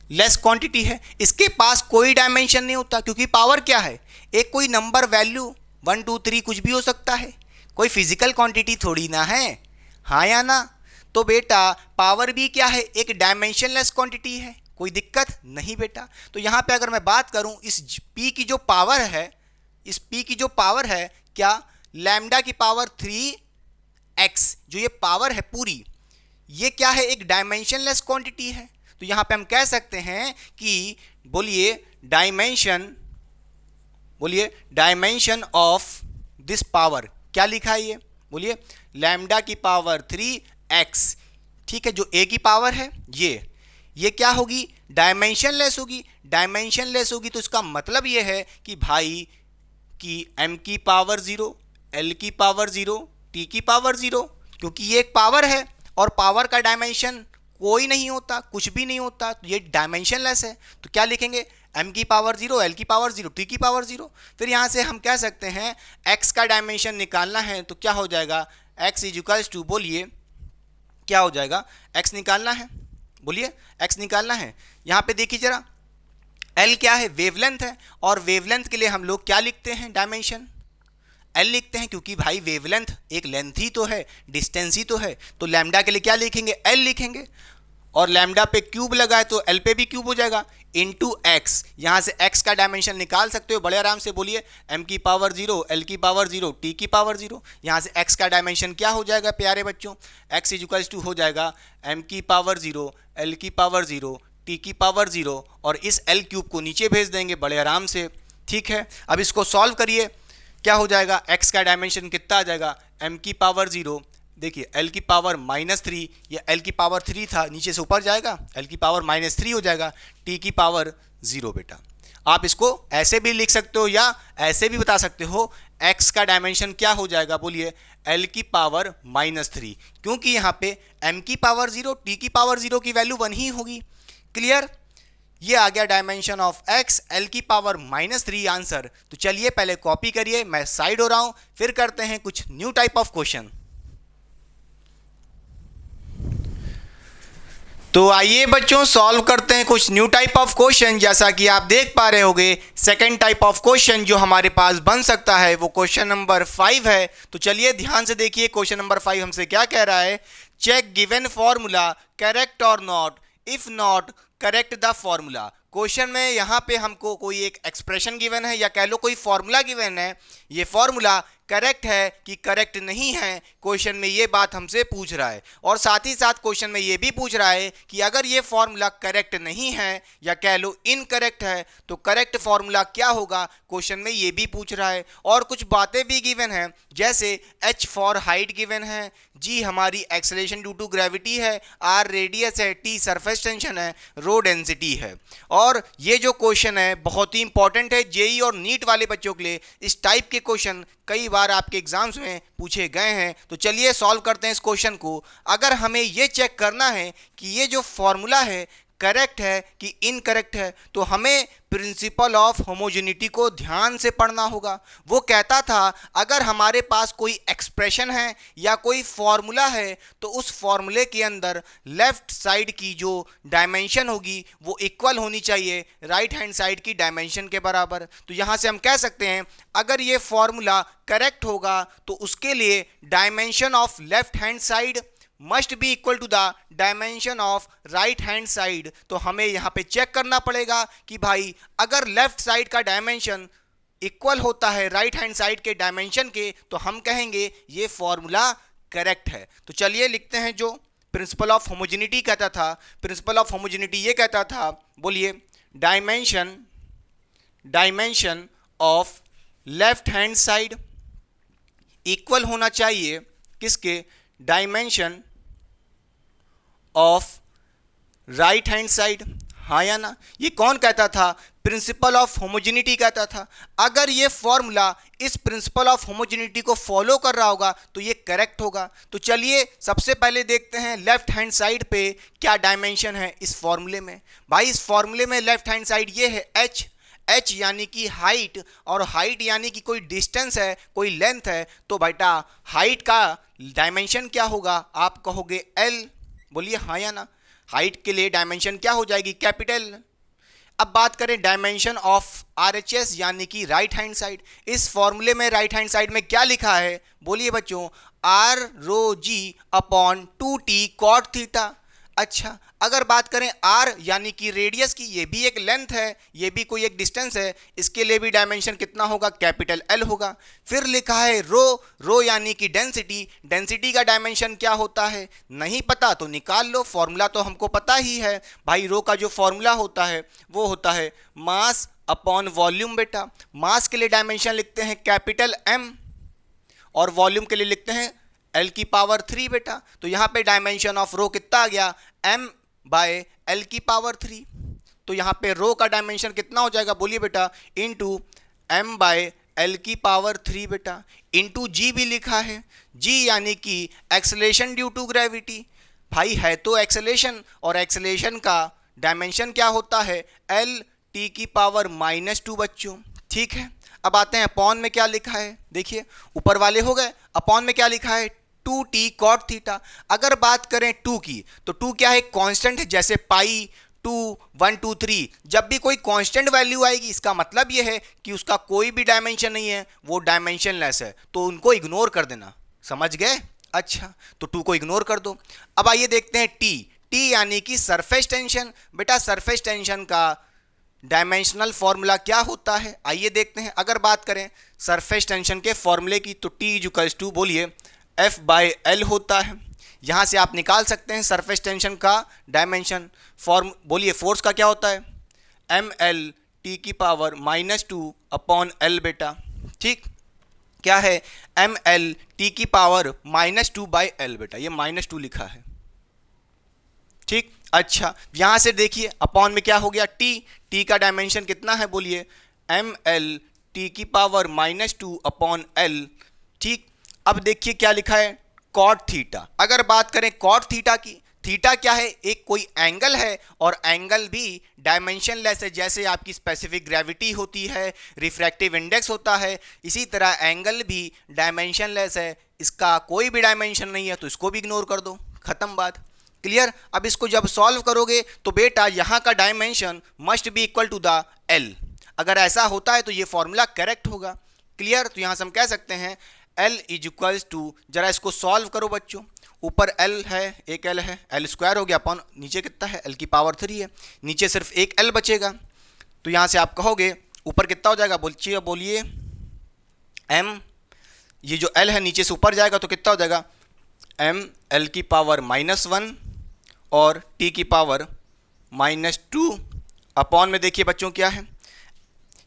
लेस क्वांटिटी है। इसके पास कोई डायमेंशन नहीं होता, क्योंकि पावर क्या है, एक कोई नंबर वैल्यू 1 2 3 कुछ भी हो सकता है, कोई फिजिकल क्वांटिटी थोड़ी ना है, हाँ या ना। तो बेटा पावर भी क्या है, एक डायमेंशनलेस क्वांटिटी है, कोई दिक्कत नहीं बेटा। तो यहाँ पे अगर मैं बात करूँ इस P की जो पावर है, इस P की जो पावर है क्या, लैम्डा की पावर 3x, जो ये पावर है पूरी, ये क्या है, एक डायमेंशनलेस क्वांटिटी है। तो यहाँ पे हम कह सकते हैं कि बोलिए डायमेंशन, बोलिए डायमेंशन ऑफ दिस पावर, क्या लिखा है ये, बोलिए लैम्डा की पावर 3x, ठीक है, जो a की पावर है ये क्या होगी, डायमेंशनलेस होगी। डायमेंशनलेस होगी तो इसका मतलब ये है कि भाई कि m की पावर 0, l की पावर 0, t की पावर 0, क्योंकि ये एक पावर है और पावर का डायमेंशन कोई नहीं होता, कुछ भी नहीं होता, तो ये डायमेंशनलेस है। तो क्या लिखेंगे, m की पावर 0, l की पावर 0, t की पावर 0। फिर यहाँ से हम कह सकते हैं x का डायमेंशन निकालना है, तो क्या हो जाएगा, x इक्वल्स टू, बोलिए क्या हो जाएगा, x निकालना है, बोलिए x निकालना है। यहाँ पे देखिए जरा, l क्या है, वेवलेंथ है, और वेवलेंथ के लिए हम लोग क्या लिखते हैं, डायमेंशन l लिखते हैं, क्योंकि भाई वेवलेंथ एक लेंथ ही तो है, डिस्टेंस ही तो है। तो लैम्डा के लिए क्या लिखेंगे, l लिखेंगे, और लैम्डा पे क्यूब लगा है तो l पे भी क्यूब हो जाएगा, इंटू x। यहाँ से x का डायमेंशन निकाल सकते हो बड़े आराम से, बोलिए m की पावर 0, l की पावर 0, t की पावर 0। यहाँ से x का डायमेंशन क्या हो जाएगा प्यारे बच्चों, x इक्वल्स टू हो जाएगा m की पावर 0, l की पावर 0, t की पावर 0, और इस l क्यूब को नीचे भेज देंगे बड़े आराम से, ठीक है। अब इसको सॉल्व करिए, क्या हो जाएगा, x का डायमेंशन कितना आ जाएगा, m की पावर 0, देखिए l की पावर -3, ये l की पावर 3 था, नीचे से ऊपर जाएगा, l की पावर -3 हो जाएगा, t की पावर 0 बेटा। आप इसको ऐसे भी लिख सकते हो या ऐसे भी बता सकते हो, x का डायमेंशन क्या हो जाएगा, बोलिए l की पावर -3, क्योंकि यहाँ पे m की पावर 0, t की पावर 0 की वैल्यू 1 ही होगी। क्लियर, ये आ गया डायमेंशन ऑफ x, l की पावर -3 आंसर। तो चलिए पहले कॉपी करिए, मैं साइड हो रहा हूं, फिर करते हैं कुछ न्यू टाइप ऑफ क्वेश्चन। तो आइए बच्चों सॉल्व करते हैं कुछ न्यू टाइप ऑफ क्वेश्चन। जैसा कि आप देख पा रहे होंगे, सेकंड टाइप ऑफ क्वेश्चन जो हमारे पास बन सकता है वो क्वेश्चन नंबर 5 है। तो चलिए ध्यान से देखिए, क्वेश्चन नंबर 5 हमसे क्या कह रहा है, चेक गिवन फॉर्मूला करेक्ट और not, if not correct the formula. Question में यहाँ पे हमको कोई एक एक्सप्रेशन गिवन है या कह लो कोई फॉर्मूला गिवन है, ये फॉर्मूला करेक्ट है कि करेक्ट नहीं है, क्वेश्चन में ये बात हमसे पूछ रहा है। और साथ ही साथ क्वेश्चन में ये भी पूछ रहा है कि अगर ये फॉर्मूला करेक्ट नहीं है या कह लो इनकरेक्ट है तो करेक्ट फॉर्मूला क्या होगा, क्वेश्चन में ये भी पूछ रहा है। और कुछ बातें भी गिवन है, जैसे h फॉर हाइट गिवन है, g हमारी एक्सेलरेशन ड्यू टू ग्रेविटी है, r रेडियस है, t सरफेस टेंशन है, रो डेंसिटी है। और ये जो क्वेश्चन है बहुत ही इंपॉर्टेंट है जेई और नीट वाले बच्चों के लिए। इस टाइप के क्वेश्चन कई बार आपके एग्जाम्स में पूछे गए हैं। तो चलिए सॉल्व करते हैं इस क्वेश्चन को। अगर हमें ये चेक करना है कि ये जो फॉर्मूला है करेक्ट है कि इनकरेक्ट है, तो हमें प्रिंसिपल ऑफ होमोजेनिटी को ध्यान से पढ़ना होगा। वो कहता था अगर हमारे पास कोई एक्सप्रेशन है या कोई फॉर्मूला है तो उस फॉर्मूले के अंदर लेफ्ट साइड की जो डायमेंशन होगी वो इक्वल होनी चाहिए राइट हैंड साइड की डायमेंशन के बराबर। तो यहाँ से हम कह सकते हैं अगर ये फॉर्मूला करेक्ट होगा तो उसके लिए dimension of left hand side must be equal to the dimension of right hand side. तो हमें यहाँ पे चेक करना पड़ेगा कि भाई अगर लेफ्ट साइड का डायमेंशन इक्वल होता है राइट हैंड साइड के डायमेंशन के तो हम कहेंगे ये फॉर्मूला करेक्ट है। तो चलिए लिखते हैं जो प्रिंसिपल ऑफ होमोजेनिटी कहता था। प्रिंसिपल ऑफ होमोजेनिटी ये कहता था, बोलिए dimension of left hand side equal होना चाहिए किसके, dimension of right hand side. हाँ या ना? ये कौन कहता था? प्रिंसिपल ऑफ होमोजेनिटी कहता था। अगर ये फॉर्मूला इस प्रिंसिपल ऑफ होमोजेनिटी को फॉलो कर रहा होगा तो ये करेक्ट होगा। तो चलिए सबसे पहले देखते हैं लेफ्ट हैंड साइड पे क्या डायमेंशन है इस फॉर्मूले में। भाई इस फॉर्मूले में लेफ्ट हैंड साइड ये है h, h यानी कि हाइट, और हाइट यानी कि कोई डिस्टेंस है, कोई लेंथ है। तो बेटा हाइट का डायमेंशन क्या होगा? आप कहोगे l। बोलिए हाँ या ना? हाइट के लिए डायमेंशन क्या हो जाएगी? कैपिटल। अब बात करें डायमेंशन ऑफ RHS यानी कि राइट हैंड साइड। इस फॉर्मूले में राइट हैंड साइड में क्या लिखा है? बोलिए बच्चों, r rho g upon 2t cot theta. अच्छा, अगर बात करें r यानी कि रेडियस की, ये भी एक लेंथ है, ये भी कोई एक डिस्टेंस है, इसके लिए भी डायमेंशन कितना होगा? कैपिटल L होगा। फिर लिखा है रो, रो यानी कि डेंसिटी, डेंसिटी का डायमेंशन क्या होता है? नहीं पता तो निकाल लो, फॉर्मूला तो हमको पता ही है भाई। रो का जो फॉर्मूला होता है वो होता है मास अपॉन वॉल्यूम। बेटा मास के लिए डायमेंशन लिखते हैं कैपिटल M, और वॉल्यूम के लिए लिखते हैं L की पावर 3 बेटा। तो यहाँ पे डायमेंशन ऑफ रो कितना आ गया? M बाय L की पावर 3। तो यहाँ पे रो का डायमेंशन कितना हो जाएगा? बोलिए बेटा, इनटू M बाय L की पावर 3 बेटा। इनटू G भी लिखा है, G यानी कि एक्सेलेरेशन ड्यू टू ग्रेविटी। भाई है तो एक्सेलेरेशन, और एक्सेलेरेशन का डायमेंशन क्या होता है? L t की पावर -2 बच्चों। ठीक है, अब आते हैं अपॉन में क्या लिखा है। देखिए ऊपर वाले हो गए, अपॉन में क्या लिखा है? 2t cot theta. अगर बात करें 2 की तो 2 क्या है? कांस्टेंट है, जैसे पाई 2 1 2 3। जब भी कोई कांस्टेंट वैल्यू आएगी इसका मतलब ये है कि उसका कोई भी डायमेंशन नहीं है, वो डायमेंशनलेस है, तो उनको इग्नोर कर देना। समझ गए? अच्छा, तो 2 को इग्नोर कर दो। अब आइए देखते हैं t, t यानी कि सरफेस टेंशन। बेटा सरफेस टेंशन का डायमेंशनल फॉर्मूला क्या होता है? आइए देखते हैं। अगर बात करें सरफेस टेंशन के फॉर्मूले की तो T इक्वल्स टू बोलिए F बाय L होता है। यहाँ से आप निकाल सकते हैं सरफेस टेंशन का डायमेंशन। फॉर्म बोलिए फोर्स का क्या होता है? ML T की पावर -2 अपॉन L बेटा। ठीक, क्या है? ML T की पावर -2 बाय L बेटा, ये -2 लिखा है। ठीक, अच्छा यहां से देखिए अपॉन में क्या हो गया? t का डायमेंशन कितना है? बोलिए ML T की पावर -2 अपॉन L। ठीक, अब देखिए क्या लिखा है? Cot theta. अगर बात करें कॉट थीटा की, थीटा क्या है? एक कोई एंगल है, और एंगल भी डायमेंशनलेस है। जैसे आपकी स्पेसिफिक ग्रेविटी होती है, रिफ्रैक्टिव इंडेक्स होता है, इसी तरह एंगल भी डायमेंशनलेस है। इसका कोई भी डायमेंशन नहीं है, तो इसको भी इग्नोर कर दो, खत्म बात। क्लियर? अब इसको जब सॉल्व करोगे तो बेटा यहाँ का dimension must be equal to the L। अगर ऐसा होता है तो ये फॉर्मूला करेक्ट होगा। क्लियर? तो यहाँ से हम कह सकते हैं L इज इक्वल्स टू, जरा इसको सॉल्व करो बच्चों। ऊपर L है, एक L है, L स्क्वायर हो गया अपॉन नीचे कितना है? L की पावर 3 है, नीचे सिर्फ एक L बचेगा। तो यहाँ से आप कहोगे ऊपर कितना हो जाएगा? बोलिए M, ये जो L है नीचे से ऊपर जाएगा तो कितना हो जाएगा? M L की पावर -1 और T की पावर -2 अपॉन में देखिए बच्चों क्या है?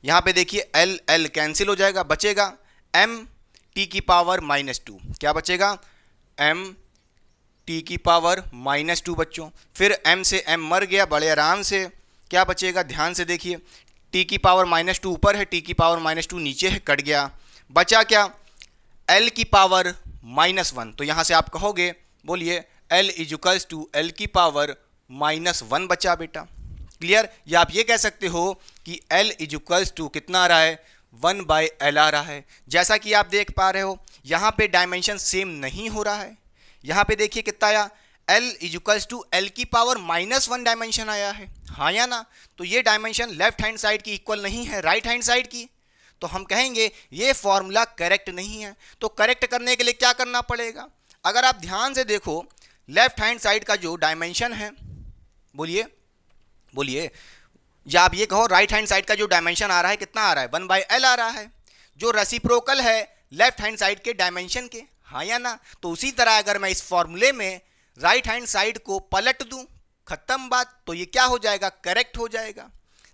यहाँ पे देखिए L L कैंसिल हो जाएगा, बचेगा M T की पावर -2। क्या बचेगा? M T की पावर -2 बच्चों। फिर M से M मर गया बड़े आराम से। क्या बचेगा? ध्यान से देखिए, T की पावर -2 ऊपर है, T की पावर -2 नीचे है, कट गया। बचा क्या? L की पावर -1। तो यहाँ से आप कहोगे, बोलिए L is equals to L की पावर -1 बचा बेटा। क्लियर? या आप ये कह सकते हो कि L इज इक्वल्स टू कितना आ रहा है? 1 बाय L आ रहा है। जैसा कि आप देख पा रहे हो यहाँ पे डायमेंशन सेम नहीं हो रहा है। यहाँ पे देखिए कितना आया? L is equals to L की पावर -1 डायमेंशन आया है, हाँ या ना? तो ये डायमेंशन लेफ्ट हैंड साइड की इक्वल नहीं है राइट हैंड साइड की, तो हम कहेंगे ये फॉर्मूला करेक्ट नहीं है। तो करेक्ट करने के लिए क्या करना पड़ेगा? अगर आप ध्यान से देखो लेफ्ट हैंड साइड का जो डायमेंशन है, बोलिए या आप ये कहो राइट हैंड साइड का जो डायमेंशन आ रहा है कितना आ रहा है? 1 बाय L आ रहा है, जो रेसिप्रोकल है लेफ्ट हैंड साइड के डायमेंशन के, हाँ या ना? तो उसी तरह अगर मैं इस फॉर्मूले में राइट हैंड साइड को पलट दूं, खत्म बात, तो ये क्या हो जाएगा? करेक्ट हो जाएगा।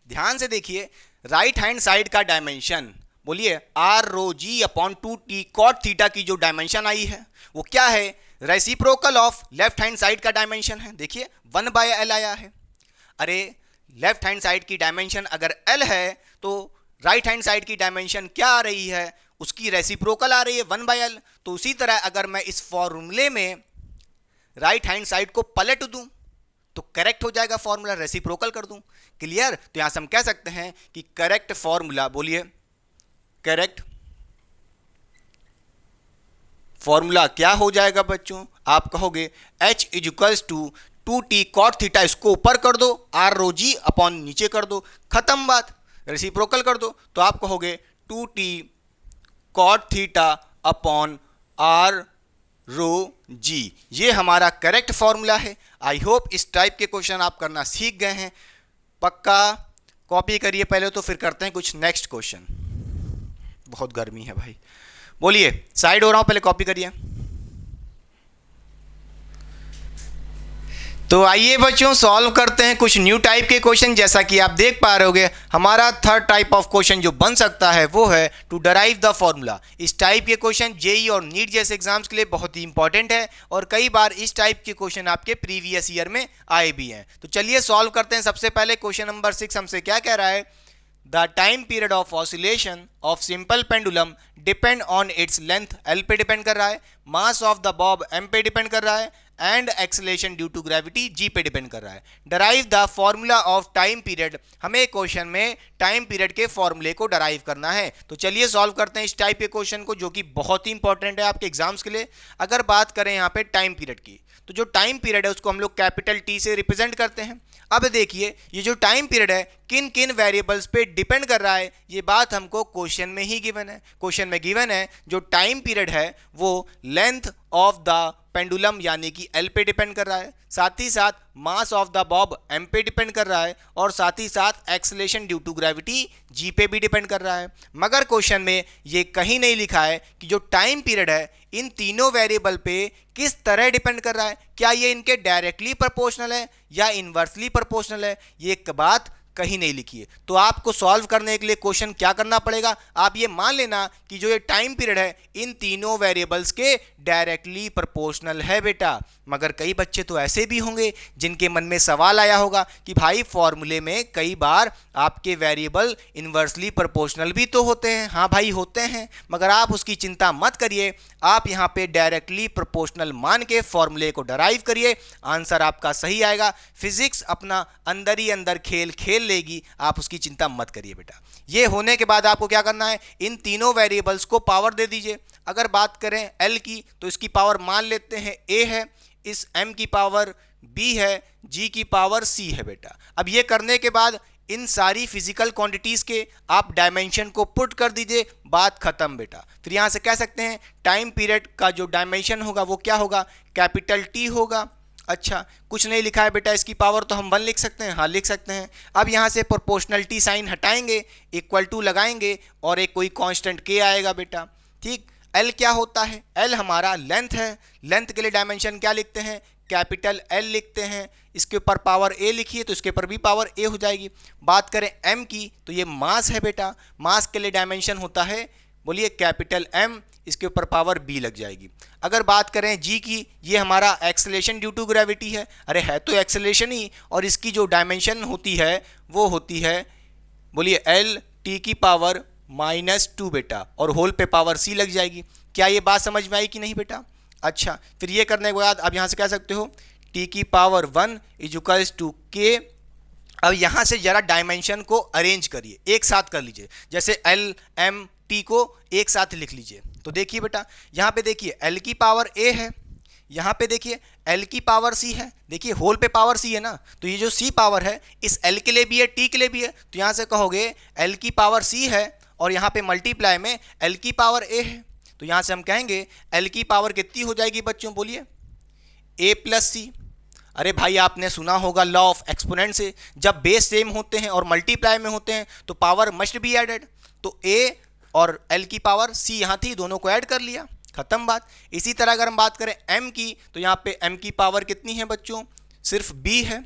ध्यान से देखिए राइट हैंड साइड का डायमेंशन, बोलिए R rho G upon 2t cot theta की जो डायमेंशन आई है वो क्या है? Reciprocal of left hand side का डायमेंशन है। देखिए 1 बाय L आया है। अरे लेफ्ट हैंड साइड की डायमेंशन अगर L है तो राइट हैंड साइड की डायमेंशन क्या आ रही है, उसकी रेसिप्रोकल आ रही है 1/L। तो उसी तरह अगर मैं इस फॉर्मूले में राइट हैंड साइड को पलट दूं तो करेक्ट हो जाएगा फॉर्मूला, रेसिप्रोकल कर दूं। क्लियर? तो यहां से हम कह सकते हैं कि करेक्ट फॉर्मूला, बोलिए करेक्ट फॉर्मूला क्या हो जाएगा बच्चों? आप कहोगे H equals to 2t cot theta, इसको ऊपर कर दो, r रो जी अपॉन नीचे कर दो, खत्म बात, रेसिप्रोकल कर दो। तो आप कहोगे 2t cot theta upon r रो जी, ये हमारा करेक्ट फॉर्मूला है। आई होप इस टाइप के क्वेश्चन आप करना सीख गए हैं। पक्का कॉपी करिए पहले, तो फिर करते हैं कुछ नेक्स्ट क्वेश्चन। बहुत गर्मी है भाई, बोलिए साइड हो रहा हूं, पहले कॉपी करिए। तो आइए बच्चों सॉल्व करते हैं कुछ न्यू टाइप के क्वेश्चन। जैसा कि आप देख पा रहे होगे, हमारा थर्ड टाइप ऑफ क्वेश्चन जो बन सकता है वो है टू डराइव द फॉर्मूला। इस टाइप के क्वेश्चन जेई और नीट जैसे एग्जाम्स के लिए बहुत ही इंपॉर्टेंट है, और कई बार इस टाइप के क्वेश्चन आपके प्रीवियस ईयर में आए भी हैं। तो चलिए सॉल्व करते हैं। सबसे पहले क्वेश्चन नंबर 6 हमसे क्या कह रहा है? The time period of oscillation of simple pendulum depend on its length, L पे डिपेंड कर रहा है, mass of the bob M पे डिपेंड कर रहा है, and acceleration due to gravity g पे डिपेंड कर रहा है। Derive the formula of time period, हमें क्वेश्चन में टाइम पीरियड के फॉर्मूले को डराइव करना है। तो चलिए सॉल्व करते हैं इस टाइप के क्वेश्चन को, जो कि बहुत ही इंपॉर्टेंट है आपके एग्जाम्स के लिए। अगर बात करें यहाँ पे टाइम पीरियड की, तो जो टाइम पीरियड है उसको हम लोग कैपिटल टी से रिप्रेजेंट करते हैं। अब देखिए ये जो टाइम पीरियड है किन किन वेरिएबल्स पे डिपेंड कर रहा है, ये बात हमको क्वेश्चन में ही गिवन है। क्वेश्चन में गिवन है जो टाइम पीरियड है वो लेंथ ऑफ द पेंडुलम यानी कि एल पे डिपेंड कर रहा है, साथ ही साथ mass of the bob M पे डिपेंड कर रहा है, और साथ ही साथ acceleration due to gravity g पे भी डिपेंड कर रहा है। मगर क्वेश्चन में ये कहीं नहीं लिखा है कि जो टाइम पीरियड है इन तीनों वेरिएबल पे किस तरह डिपेंड कर रहा है, क्या ये इनके डायरेक्टली प्रोपोर्शनल है या इनवर्सली प्रोपोर्शनल है, ये एक बात कहीं नहीं लिखी है। तो आपको सॉल्व करने के लिए क्वेश्चन क्या करना पड़ेगा, आप ये मान लेना कि जो ये टाइम पीरियड है इन तीनों वेरिएबल्स के डायरेक्टली प्रोपोर्शनल है बेटा। मगर कई बच्चे तो ऐसे भी होंगे जिनके मन में सवाल आया होगा कि भाई फॉर्मूले में कई बार आपके वेरिएबल इनवर्सली प्रोपोर्शनल भी तो होते हैं। हाँ भाई होते हैं, मगर आप उसकी चिंता मत करिए, आप यहाँ पे डायरेक्टली प्रोपोर्शनल मान के फॉर्मूले को डराइव करिए, आंसर आपका सही आएगा। फिजिक्स अपना अंदर ही अंदर खेल खेल लेगी, आप उसकी चिंता मत करिए बेटा। ये होने के बाद आपको क्या करना है, इन तीनों वेरिएबल्स को पावर दे दीजिए। अगर बात करें L की तो इसकी पावर मान लेते हैं A है, इस M की पावर B है, G की पावर C है बेटा। अब ये करने के बाद इन सारी फिजिकल क्वांटिटीज के आप डायमेंशन को पुट कर दीजिए, बात खत्म बेटा। फिर यहाँ से कह सकते हैं टाइम पीरियड का जो डायमेंशन होगा वो क्या होगा, कैपिटल T होगा। अच्छा कुछ नहीं लिखा है बेटा, इसकी पावर तो हम 1 लिख सकते हैं, हाँ लिख सकते हैं। अब यहाँ से प्रोपोर्शनलिटी साइन हटाएंगे, इक्वल टू लगाएंगे और एक कोई कांस्टेंट K आएगा बेटा। ठीक, L क्या होता है, L हमारा लेंथ है, लेंथ के लिए डायमेंशन क्या लिखते हैं, कैपिटल L लिखते हैं। इसके ऊपर पावर A लिखिए तो इसके ऊपर भी पावर A हो जाएगी। बात करें M की तो ये मास है बेटा, मास के लिए डायमेंशन होता है, बोलिए कैपिटल M, इसके ऊपर पावर B लग जाएगी। अगर बात करें G की, ये हमारा एक्सेलेरेशन ड्यू टू ग्रेविटी है, अरे है तो एक्सेलेरेशन ही, और इसकी जो डायमेंशन होती है वो होती है, बोलिए L T की पावर -2 बेटा, और होल पे पावर C लग जाएगी। क्या ये बात समझ में आई कि नहीं बेटा? अच्छा फिर ये करने के बाद अब यहाँ से कह सकते हो T की पावर 1 इक्वल्स टू K। अब यहाँ से जरा डायमेंशन को अरेंज करिए, एक साथ कर लीजिए, जैसे L M T को एक साथ लिख लीजिए। तो देखिए बेटा यहाँ पे देखिए L की पावर A है, यहाँ पे देखिए L की पावर C है, देखिए होल पे पावर C है ना, तो ये जो C पावर है इस L के लिए भी है T के लिए भी है। तो यहाँ से कहोगे L की पावर C है और यहाँ पे मल्टीप्लाई में L की पावर A है, तो यहाँ से हम कहेंगे L की पावर कितनी हो जाएगी बच्चों, बोलिए A प्लस C। अरे भाई आपने सुना होगा लॉ ऑफ एक्सपोनेंट से, जब बेस सेम होते हैं और मल्टीप्लाई में होते हैं तो पावर मस्ट बी एडेड। तो A और L की पावर C यहाँ थी, दोनों को ऐड कर लिया, खत्म बात। इसी तरह अगर हम बात करें M की तो यहाँ पे M की पावर कितनी है बच्चों, सिर्फ B है।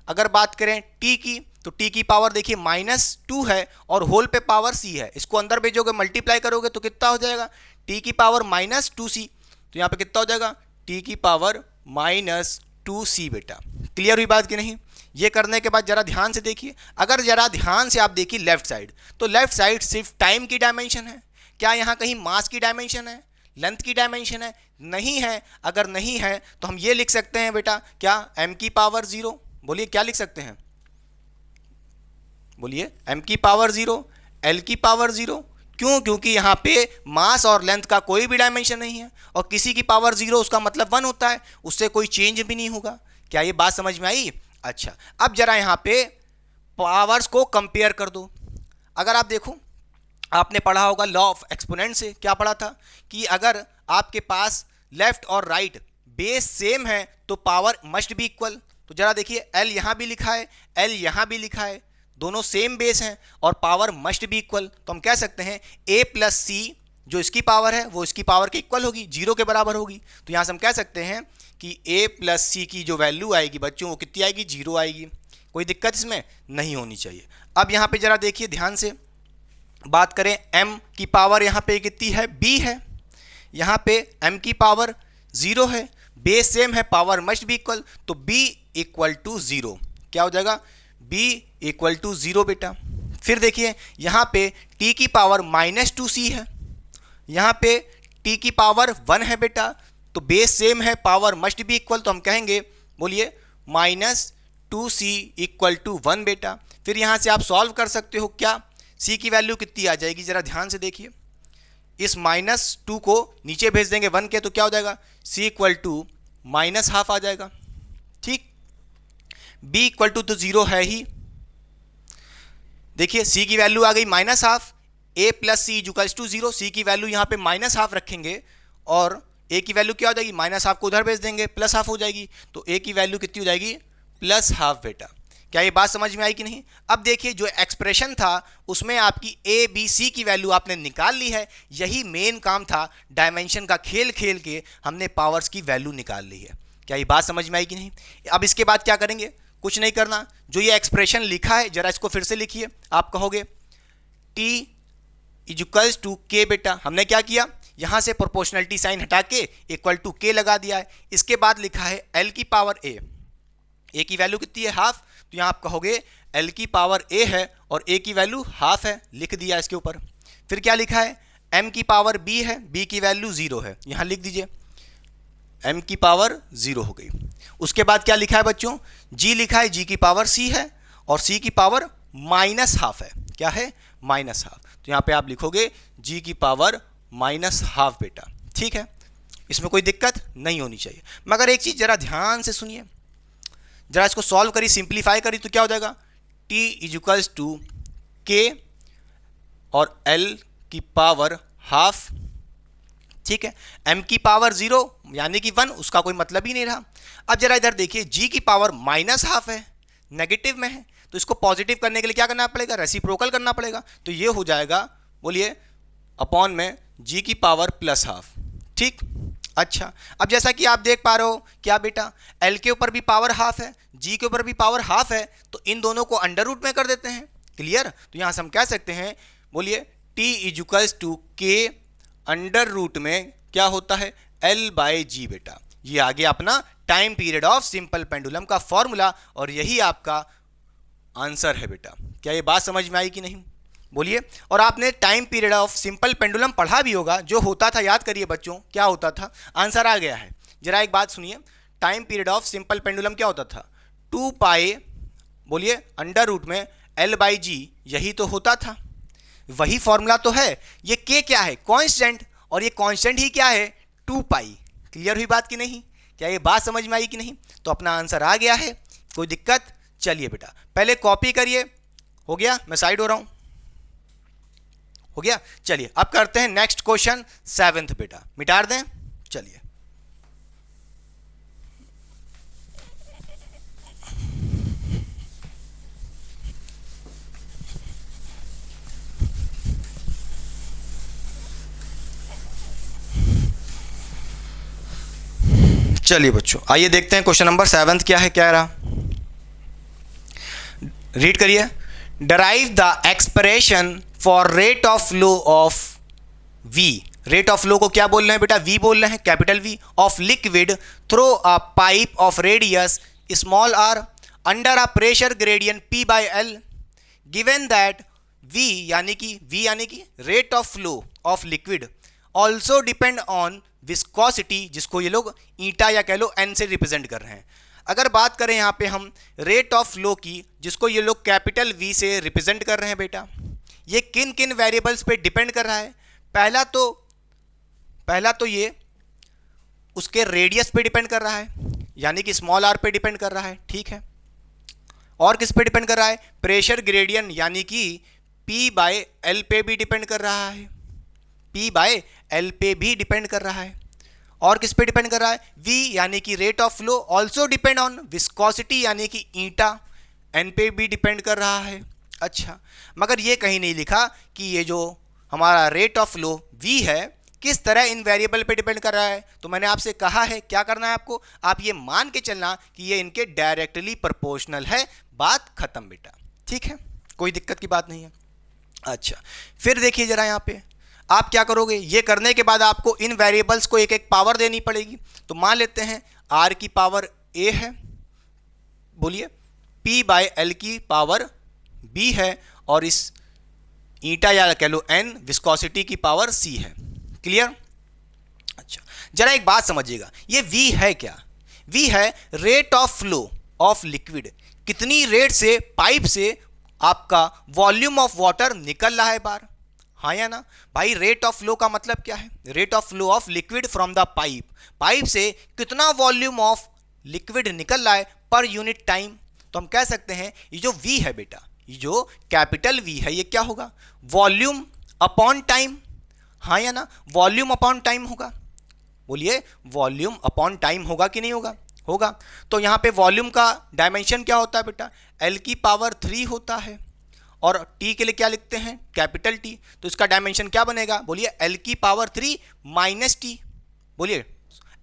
अगर बात करें T की तो T की पावर देखिए -2 है और होल पे पावर C है, इसको अंदर भेजोगे मल्टीप्लाई करोगे तो कितना हो जाएगा, T की पावर -2C। तो यहाँ पे कितना हो जाएगा, T की पावर -2C बेटा। क्लियर हुई बात कि नहीं? ये करने के बाद जरा ध्यान से देखिए, अगर जरा ध्यान से आप देखिए लेफ्ट साइड, तो लेफ्ट साइड सिर्फ टाइम की डायमेंशन है। क्या यहाँ कहीं मास की डायमेंशन है, लेंथ की डायमेंशन है? नहीं है। अगर नहीं है तो हम ये लिख सकते हैं बेटा, क्या m की पावर 0, बोलिए क्या लिख सकते हैं, बोलिए m की पावर 0, l की पावर 0। क्यों? क्योंकि यहाँ पे मास और लेंथ का कोई भी डायमेंशन नहीं है, और किसी की पावर 0 उसका मतलब 1 होता है, उससे कोई चेंज भी नहीं होगा। क्या ये बात समझ में आई? अच्छा, अब जरा यहाँ पे पावर्स को कंपेयर कर दो। अगर आप देखो, आपने पढ़ा होगा लॉ ऑफ एक्सपोनेंट से, क्या पढ़ा था कि अगर आपके पास लेफ्ट और राइट बेस सेम है तो पावर मस्ट बी इक्वल। तो जरा देखिए, L यहाँ भी लिखा है, L यहाँ भी लिखा है, दोनों सेम बेस हैं और पावर मस्ट बी इक्वल। तो हम कह सकते हैं a प्लस सी जो इसकी पावर है वो इसकी पावर के इक्वल होगी, 0 के बराबर होगी। तो यहाँ से हम कह सकते हैं कि a प्लस सी की जो वैल्यू आएगी बच्चों वो कितनी आएगी, 0 आएगी। कोई दिक्कत इसमें नहीं होनी चाहिए। अब यहाँ पे जरा देखिए ध्यान से बात करें, m की पावर यहाँ पे कितनी है, b है। यहाँ पे m की पावर 0 है, बेस सेम है, पावर मस्ट बी इक्वल, तो b इक्वल टू 0। क्या हो जाएगा, b इक्वल टू 0 बेटा। फिर देखिए यहाँ पे t की पावर -2c है, यहाँ पे t की पावर 1 है बेटा, तो बेस सेम है, पावर मस्ट बी इक्वल, तो हम कहेंगे, बोलिए -2c इक्वल टू 1 बेटा। फिर यहाँ से आप सॉल्व कर सकते हो, क्या c की वैल्यू कितनी आ जाएगी, जरा ध्यान से देखिए, इस -2 को नीचे भेज देंगे 1 के, तो क्या हो जाएगा, c इक्वल टू -½ आ जाएगा। ठीक, b इक्वल टू तो 0 है ही, देखिए c की वैल्यू आ गई -½ a plus c equals to 0। c की वैल्यू यहाँ पे -½ रखेंगे और a की वैल्यू क्या हो जाएगी, -½ को उधर भेज देंगे, +½ हो जाएगी, तो a की वैल्यू कितनी हो जाएगी, +½ बेटा। क्या ये बात समझ में आई कि नहीं? अब देखिए जो एक्सप्रेशन था उसमें आपकी a b c की वैल्यू आपने निकाल ली है, यही मेन काम था, डायमेंशन का खेल खेल के हमने पावर्स की वैल्यू निकाल ली है। क्या ये बात समझ में आई कि नहीं? अब इसके बाद क्या करेंगे, कुछ नहीं करना, जो ये एक्सप्रेशन लिखा है जरा इसको फिर से लिखिए। आप कहोगे t इक्वल्स टू k बेटा, हमने क्या किया, यहाँ से प्रोपोर्शनलिटी साइन हटा के इक्वल टू k लगा दिया है। इसके बाद लिखा है l की पावर a, a की वैल्यू कितनी है, ½ तो यहाँ आप कहोगे l की पावर a है और a की वैल्यू ½ है, लिख दिया इसके ऊपर। फिर क्या लिखा है, m की पावर b है, b की वैल्यू 0 है, यहाँ लिख दीजिए m की पावर 0 हो गई। उसके बाद क्या लिखा है बच्चों, g लिखा है, g की पावर c है और c की पावर -½ है, क्या है, -½ तो यहाँ पे आप लिखोगे g की पावर -½ बेटा। ठीक है, इसमें कोई दिक्कत नहीं होनी चाहिए। मगर एक चीज़ जरा ध्यान से सुनिए, जरा इसको सॉल्व करी, सिंप्लीफाई करी, तो क्या हो जाएगा, t इक्वल्स टू k और l की पावर ½ ठीक है, m की पावर 0 यानी कि 1, उसका कोई मतलब ही नहीं रहा। अब जरा इधर देखिए, g की पावर -½ है, नेगेटिव में है, तो इसको पॉजिटिव करने के लिए क्या करना पड़ेगा, रेसिप्रोकल करना पड़ेगा, तो ये हो जाएगा, बोलिए अपॉन में g की पावर +½ ठीक। अच्छा, अब जैसा कि आप देख पा रहे हो, क्या बेटा, l के ऊपर भी पावर ½ है, g के ऊपर भी पावर ½ है, तो इन दोनों को अंडर रूट में कर देते हैं, क्लियर। तो यहाँ से हम कह सकते हैं, बोलिए t equals to k under root में क्या होता है, L/g बेटा। ये आ गया अपना time period of simple pendulum का फॉर्मूला और यही आपका आंसर है बेटा। क्या ये बात समझ में आई कि नहीं, बोलिए। और आपने time period of simple pendulum पढ़ा भी होगा, जो होता था याद करिए बच्चों, क्या होता था, आंसर आ गया है। जरा एक बात सुनिए, time period of simple pendulum क्या होता था, 2π बोलिए अंडर रूट में L/g, यही तो होता था, वही फॉर्मूला तो है। ये k क्या है, कांस्टेंट, और ये कांस्टेंट ही क्या है, 2π। क्लियर हुई बात कि नहीं? क्या ये बात समझ में आई कि नहीं? तो अपना आंसर आ गया है, कोई दिक्कत? चलिए बेटा पहले कॉपी करिए, हो गया, मैं साइड हो रहा हूं, हो गया। चलिए अब करते हैं नेक्स्ट क्वेश्चन 7th बेटा, मिटा दें। चलिए चलिए बच्चों, आइए देखते हैं क्वेश्चन नंबर 7 क्या है, क्या रहा, रीड करिए। Derive the expression for rate of flow of V। Rate of flow को क्या बोल रहे हैं बेटा, V बोल रहे हैं, capital V, of liquid through a pipe of radius small r under a pressure gradient P by L, given that V यानी कि rate of flow of liquid also depend on viscosity, जिसको ये लोग ईटा या कह लो N से represent कर रहे हैं। अगर बात करें यहाँ पे हम रेट ऑफ फ्लो की, जिसको ये लोग कैपिटल V से रिप्रेजेंट कर रहे हैं बेटा, ये किन किन वेरिएबल्स पे डिपेंड कर रहा है? पहला तो ये उसके रेडियस पे डिपेंड कर रहा है, यानी कि स्मॉल r पे डिपेंड कर रहा है, ठीक है। और किस पे डिपेंड कर रहा है? प्रेशर ग्रेडियंट यानी कि P बाय एल पे भी डिपेंड कर रहा है, P बाय एल पे भी डिपेंड कर रहा है। और किस पे डिपेंड कर रहा है? V यानी कि rate of flow also depend on viscosity यानी कि ईटा N पे भी डिपेंड कर रहा है। अच्छा, मगर ये कहीं नहीं लिखा कि ये जो हमारा रेट ऑफ फ्लो V है किस तरह इन वेरिएबल पे डिपेंड कर रहा है। तो मैंने आपसे कहा है क्या करना है आपको, आप ये मान के चलना कि ये इनके डायरेक्टली प्रोपोर्शनल है, बात खत्म बेटा, ठीक है, कोई दिक्कत की बात नहीं है। अच्छा, फिर देखिए जरा यहाँ पे आप क्या करोगे, ये करने के बाद आपको इन वेरिएबल्स को एक एक पावर देनी पड़ेगी। तो मान लेते हैं R की पावर A है, बोलिए P बाय एल की पावर B है, और इस ईटा या कह लो N विस्कोसिटी की पावर C है। क्लियर? अच्छा, जरा एक बात समझिएगा, ये V है क्या? V है rate of flow of liquid, कितनी रेट से पाइप से आपका वॉल्यूम ऑफ वाटर निकल रहा है बाहर, हाँ या ना भाई। रेट ऑफ फ्लो का मतलब क्या है? Rate of flow of liquid from the pipe, pipe से कितना वॉल्यूम ऑफ लिक्विड निकल रहा है पर यूनिट टाइम। तो हम कह सकते हैं ये जो V है बेटा, ये जो कैपिटल V है, ये क्या होगा? वॉल्यूम अपॉन टाइम, हाँ या ना, वॉल्यूम अपॉन टाइम होगा। बोलिए वॉल्यूम अपॉन टाइम होगा कि नहीं होगा? होगा। तो यहाँ पे वॉल्यूम का डायमेंशन क्या होता है बेटा? L की पावर 3 होता है, और T के लिए क्या लिखते हैं? Capital T। तो इसका डायमेंशन क्या बनेगा? बोलिए L की पावर 3 माइनस T, बोलिए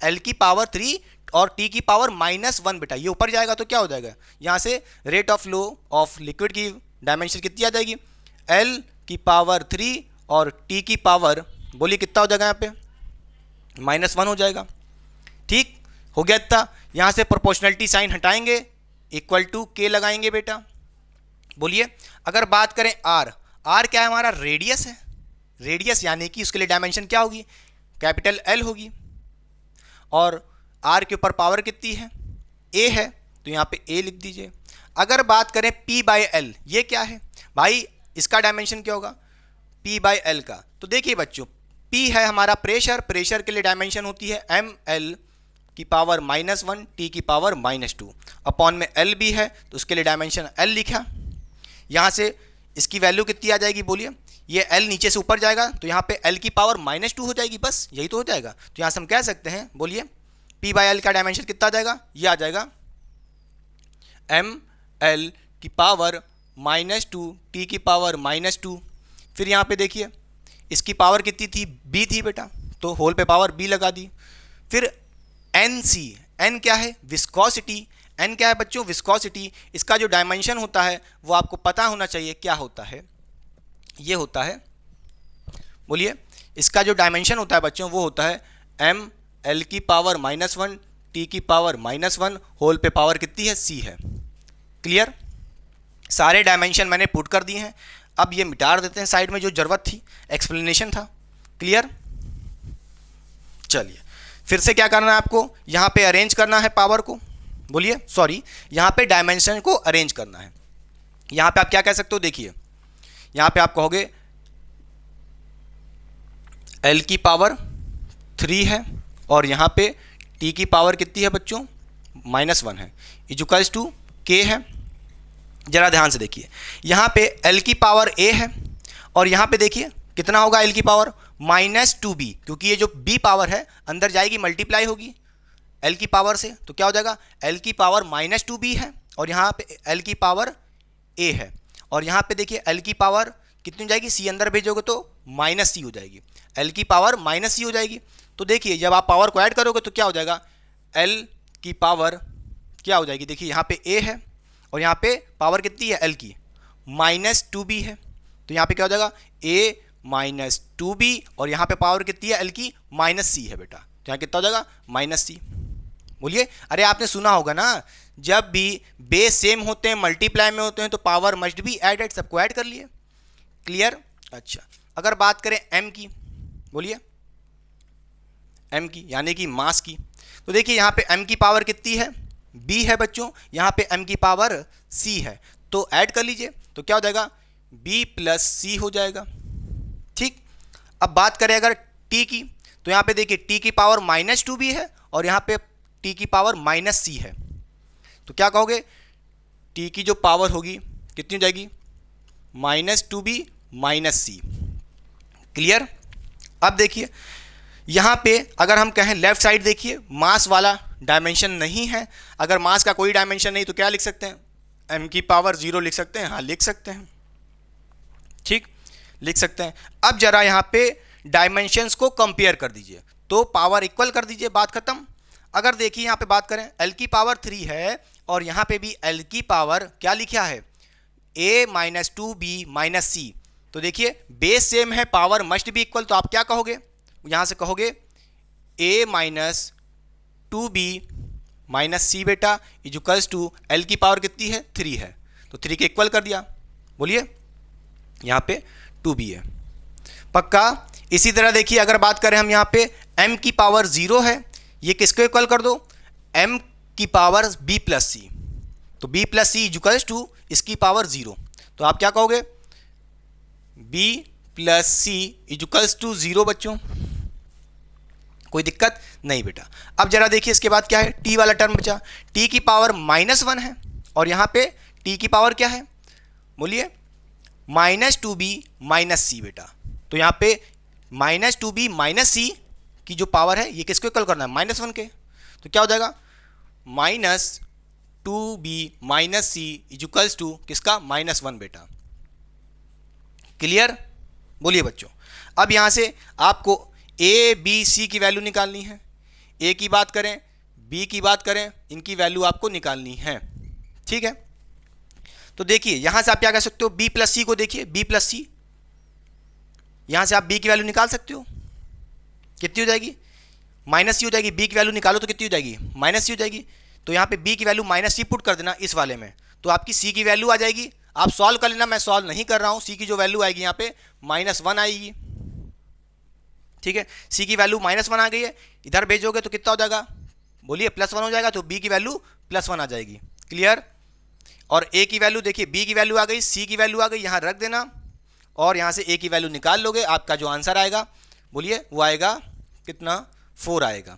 L की पावर 3 और T की पावर -1 बेटा, ये ऊपर जाएगा तो क्या हो जाएगा? यहाँ से rate of flow of liquid की डायमेंशन कितनी आ जाएगी? L की पावर 3 और T की पावर, बोलिए कितना हो जाएगा यहाँ पे? -1 हो जाएगा। ठीक हो गया इतना। यहाँ से प्रोपोर्शनलिटी साइन हटाएंगे, इक्वल टू K लगाएंगे बेटा। बोलिए अगर बात करें R क्या है हमारा? रेडियस है, रेडियस यानी कि उसके लिए डायमेंशन क्या होगी? कैपिटल L होगी। और R के ऊपर पावर कितनी है? A है, तो यहाँ पे A लिख दीजिए। अगर बात करें P बाई एल, ये क्या है भाई? इसका डायमेंशन क्या होगा? P बाई एल का। तो देखिए बच्चों, P है हमारा प्रेशर, प्रेशर के लिए डायमेंशन होती है ml की पावर -1 T की पावर -2, अपॉन में L भी है तो उसके लिए डायमेंशन L लिखा। यहाँ से इसकी वैल्यू कितनी आ जाएगी? बोलिए ये L नीचे से ऊपर जाएगा तो यहाँ पे L की पावर -2 हो जाएगी, बस यही तो हो जाएगा। तो यहाँ से हम कह सकते हैं, बोलिए P बाई एल का डायमेंशन कितना आ जाएगा? ये आ जाएगा ml की पावर -2 T की पावर -2। फिर यहाँ पे देखिए इसकी पावर कितनी थी? B थी बेटा, तो होल पे पावर B लगा दी। फिर NC, N क्या है? विस्कोसिटी। N क्या है बच्चों? विस्कोसिटी। इसका जो डायमेंशन होता है वो आपको पता होना चाहिए, क्या होता है? ये होता है, बोलिए इसका जो डायमेंशन होता है बच्चों वो होता है ml की पावर -1 T की पावर -1, होल पे पावर कितनी है? C है। क्लियर? सारे डायमेंशन मैंने पुट कर दिए हैं। अब ये मिटा देते हैं साइड में, जो ज़रूरत थी एक्सप्लेनेशन था। क्लियर? चलिए फिर से क्या करना है आपको? यहाँ पे अरेंज करना है पावर को, बोलिए सॉरी, यहाँ पे डायमेंशन को अरेंज करना है। यहाँ पे आप क्या कह सकते हो? देखिए यहाँ पे आप कहोगे L की पावर 3 है और यहाँ पे T की पावर कितनी है बच्चों? -1 है, इक्वल्स टू K है। जरा ध्यान से देखिए, यहाँ पे L की पावर A है और यहाँ पे देखिए कितना होगा L की पावर? -2B, क्योंकि ये जो B पावर है अंदर जाएगी, मल्टीप्लाई होगी L की पावर से, तो क्या हो जाएगा? L की पावर -2B है और यहाँ पे L की पावर A है, और यहाँ पे देखिए L की पावर कितनी हो जाएगी? C अंदर भेजोगे तो -C हो जाएगी, L की पावर -C हो जाएगी। तो देखिए जब आप पावर को ऐड करोगे तो क्या हो जाएगा? L की पावर क्या हो जाएगी? देखिए यहाँ पे A है और यहाँ पे पावर कितनी है L की? -2B है, तो यहाँ पे क्या हो जाएगा? A -2B, और यहाँ पे पावर कितनी है L की? -C है बेटा, तो यहाँ कितना हो जाएगा? -C। बोलिए। अरे आपने सुना होगा ना, जब भी बेस सेम होते हैं, मल्टीप्लाई में होते हैं, तो पावर मस्ट बी एडेड, सबको ऐड कर लिए। क्लियर। अच्छा, अगर बात करें m की, बोलिए m की यानी कि मास की, तो देखिए यहाँ पे m की पावर कितनी है, b है बच्चों, यहाँ पे m की पावर c है, तो ऐड कर लीजिए, तो क्या हो जाएगा, b प्लस c हो जाएगा। ठीक। अब बात करें अगर t की, तो यहाँ पे देखिए t की पावर -2b है और यहाँ पे t की पावर -c है, तो क्या कहोगे, t की जो पावर होगी कितनी हो जाएगी, -2b -c। क्लियर। अब देखिए यहाँ पे अगर हम कहें लेफ्ट साइड, देखिए मास वाला डायमेंशन नहीं है, अगर मास का कोई डायमेंशन नहीं तो क्या लिख सकते हैं, m की पावर 0 लिख सकते हैं, हाँ लिख सकते हैं, ठीक लिख सकते हैं। अब जरा यहाँ पे डायमेंशंस को कंपेयर कर दीजिए, तो पावर इक्वल कर दीजिए, बात खत्म। अगर देखिए यहाँ पे बात करें, l की पावर 3 है और यहाँ पे भी l की पावर क्या लिखा है, a -2b -c, तो देखिए बेस सेम है, पावर मस्ट बी इक्वल, तो आप क्या कहोगे, यहाँ से कहोगे a -2b -c बेटा इक्वल्स टू l की पावर कितनी है, 3 है, तो 3 के इक्वल कर दिया। बोलिए यहाँ पे 2b है, पक्का। इसी तरह देखिए अगर बात करें हम यहाँ पे m की पावर 0 है, ये किसको इक्वल कर दो, m की पावर b प्लस c, तो b plus c equals to इसकी पावर 0, तो आप क्या कहोगे, b plus c equals to 0 बच्चों, कोई दिक्कत नहीं बेटा। अब जरा देखिए इसके बाद क्या है, t वाला टर्म बचा, t की पावर -1 है और यहाँ पे t की पावर क्या है, बोलिए -2b -c बेटा, तो यहाँ पे -2b -c की जो पावर है ये किसको इक्वल करना है, -1 के, तो क्या हो जाएगा, -2b -c इक्वल्स टू किसका, -1 बेटा। क्लियर। बोलिए बच्चों। अब यहाँ से आपको a b c की वैल्यू निकालनी है, a की बात करें, b की बात करें, इनकी वैल्यू आपको निकालनी है, ठीक है। तो देखिए यहाँ से आप क्या कह सकते हो, b प्लस सी को देखिए, b प्लस सी, यहाँ से आप b की वैल्यू निकाल सकते हो, कितनी हो जाएगी, -c हो जाएगी, b की वैल्यू निकालो तो कितनी हो जाएगी, -c हो जाएगी, तो यहाँ पे b की वैल्यू -c पुट कर देना इस वाले में, तो आपकी c की वैल्यू आ जाएगी। आप सॉल्व कर लेना, मैं सॉल्व नहीं कर रहा हूँ, c की जो वैल्यू आएगी यहाँ पे -1 आएगी, ठीक है, c की वैल्यू -1 आ गई है, इधर भेजोगे तो कितना हो जाएगा, बोलिए +1 हो जाएगा, तो b की वैल्यू +1 आ जाएगी। क्लियर। और a की वैल्यू देखिए, b की वैल्यू आ गई, c की वैल्यू आ गई, यहाँ रख देना और यहाँ से a की वैल्यू निकाल लोगे, आपका जो आंसर आएगा बोलिए वो आएगा कितना, 4 आएगा।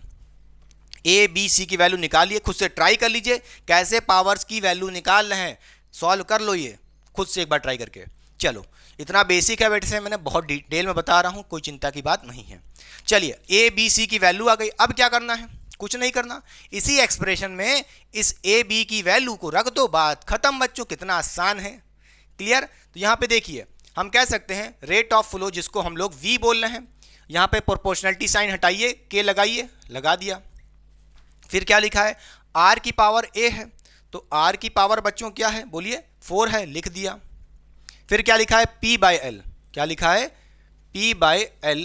a b c की वैल्यू निकालिए, खुद से ट्राई कर लीजिए कैसे पावर्स की वैल्यू निकाल रहे हैं, सॉल्व कर लो ये खुद से एक बार ट्राई करके। चलो इतना बेसिक है बेटे से, मैंने बहुत डिटेल में बता रहा हूँ, कोई चिंता की बात नहीं है। चलिए a b c की वैल्यू आ गई, अब क्या करना है, कुछ नहीं करना, इसी एक्सप्रेशन में इस a b की वैल्यू को रख दो, बात खत्म बच्चों, कितना आसान है। क्लियर। तो यहाँ पे देखिए हम कह सकते हैं रेट ऑफ फ्लो, जिसको हम लोग v बोल रहे हैं, यहाँ पे प्रोपोर्शनलिटी साइन हटाइए, k लगाइए, लगा दिया, फिर क्या लिखा है, r की पावर a है, तो r की पावर बच्चों क्या है, बोलिए 4 है, लिख दिया। फिर क्या लिखा है, p/l, क्या लिखा है, p/l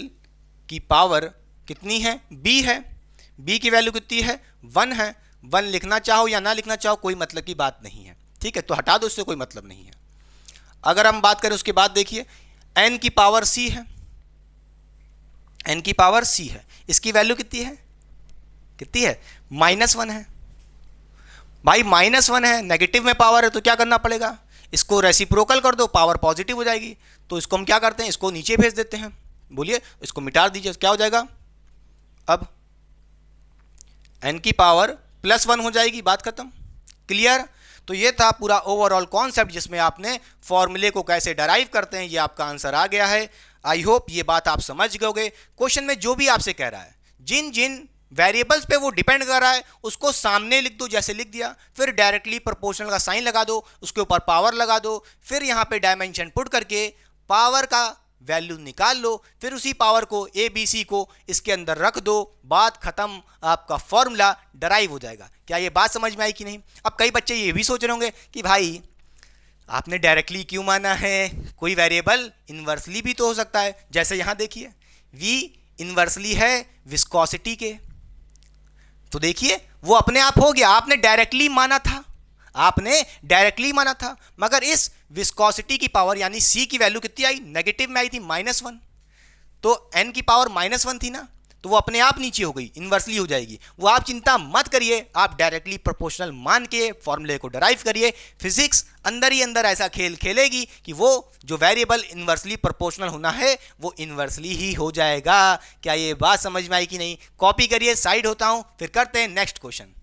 की पावर कितनी है, b है, b की वैल्यू कितनी है, 1 है, 1 लिखना चाहो या ना लिखना चाहो कोई मतलब की बात नहीं है, ठीक है, तो हटा दो, उससे कोई मतलब नहीं है। अगर हम बात करें उसके बाद देखिए n की पावर c है, n की पावर c है, इसकी वैल्यू कितनी है, कितनी है, -1 है भाई, -1 है, नेगेटिव में पावर है तो क्या करना पड़ेगा, इसको रेसिप्रोकल कर दो, पावर पॉजिटिव हो जाएगी, तो इसको हम क्या करते हैं, इसको नीचे भेज देते हैं, बोलिए इसको मिटा दीजिए, क्या हो जाएगा, अब n की पावर +1 हो जाएगी, बात खत्म। क्लियर। तो ये था पूरा ओवरऑल कॉन्सेप्ट, जिसमें आपने फॉर्मूले को कैसे डराइव करते हैं, ये आपका आंसर आ गया है। आई होप ये बात आप समझ गए। क्वेश्चन में जो भी आपसे कह रहा है, जिन जिन वेरिएबल्स पे वो डिपेंड कर रहा है, उसको सामने लिख दो, जैसे लिख दिया, फिर डायरेक्टली प्रोपोर्शनल का साइन लगा दो, उसके ऊपर पावर लगा दो, फिर यहाँ पे डायमेंशन पुट करके पावर का वैल्यू निकाल लो, फिर उसी पावर को ए बी सी को इसके अंदर रख दो, बात खत्म, आपका फॉर्मूला डराइव हो जाएगा। क्या ये बात समझ में आई कि नहीं। अब कई बच्चे ये भी सोच रहे होंगे कि भाई आपने डायरेक्टली क्यों माना है, कोई वेरिएबल इन्वर्सली भी तो हो सकता है, जैसे यहाँ देखिए v इन्वर्सली है विस्कोसिटी के, तो देखिए वो अपने आप हो गया, आपने डायरेक्टली माना था, आपने डायरेक्टली माना था, मगर इस विस्कोसिटी की पावर यानी सी की वैल्यू कितनी आई, नेगेटिव में आई थी -1, तो एन की पावर -1 थी ना, तो वो अपने आप नीचे हो गई, इन्वर्सली हो जाएगी। वो आप चिंता मत करिए, आप डायरेक्टली प्रोपोर्शनल मान के फॉर्मूले को डराइव करिए। फिजिक्स अंदर ही अंदर ऐसा खेल खेलेगी कि वो जो वेरिएबल इन्वर्सली प्रोपोर्शनल होना है वो इन्वर्सली ही हो जाएगा। क्या ये बात समझ में आई कि नहीं? कॉपी करिए, साइड होता हूं, फिर करते हैं नेक्स्ट क्वेश्चन।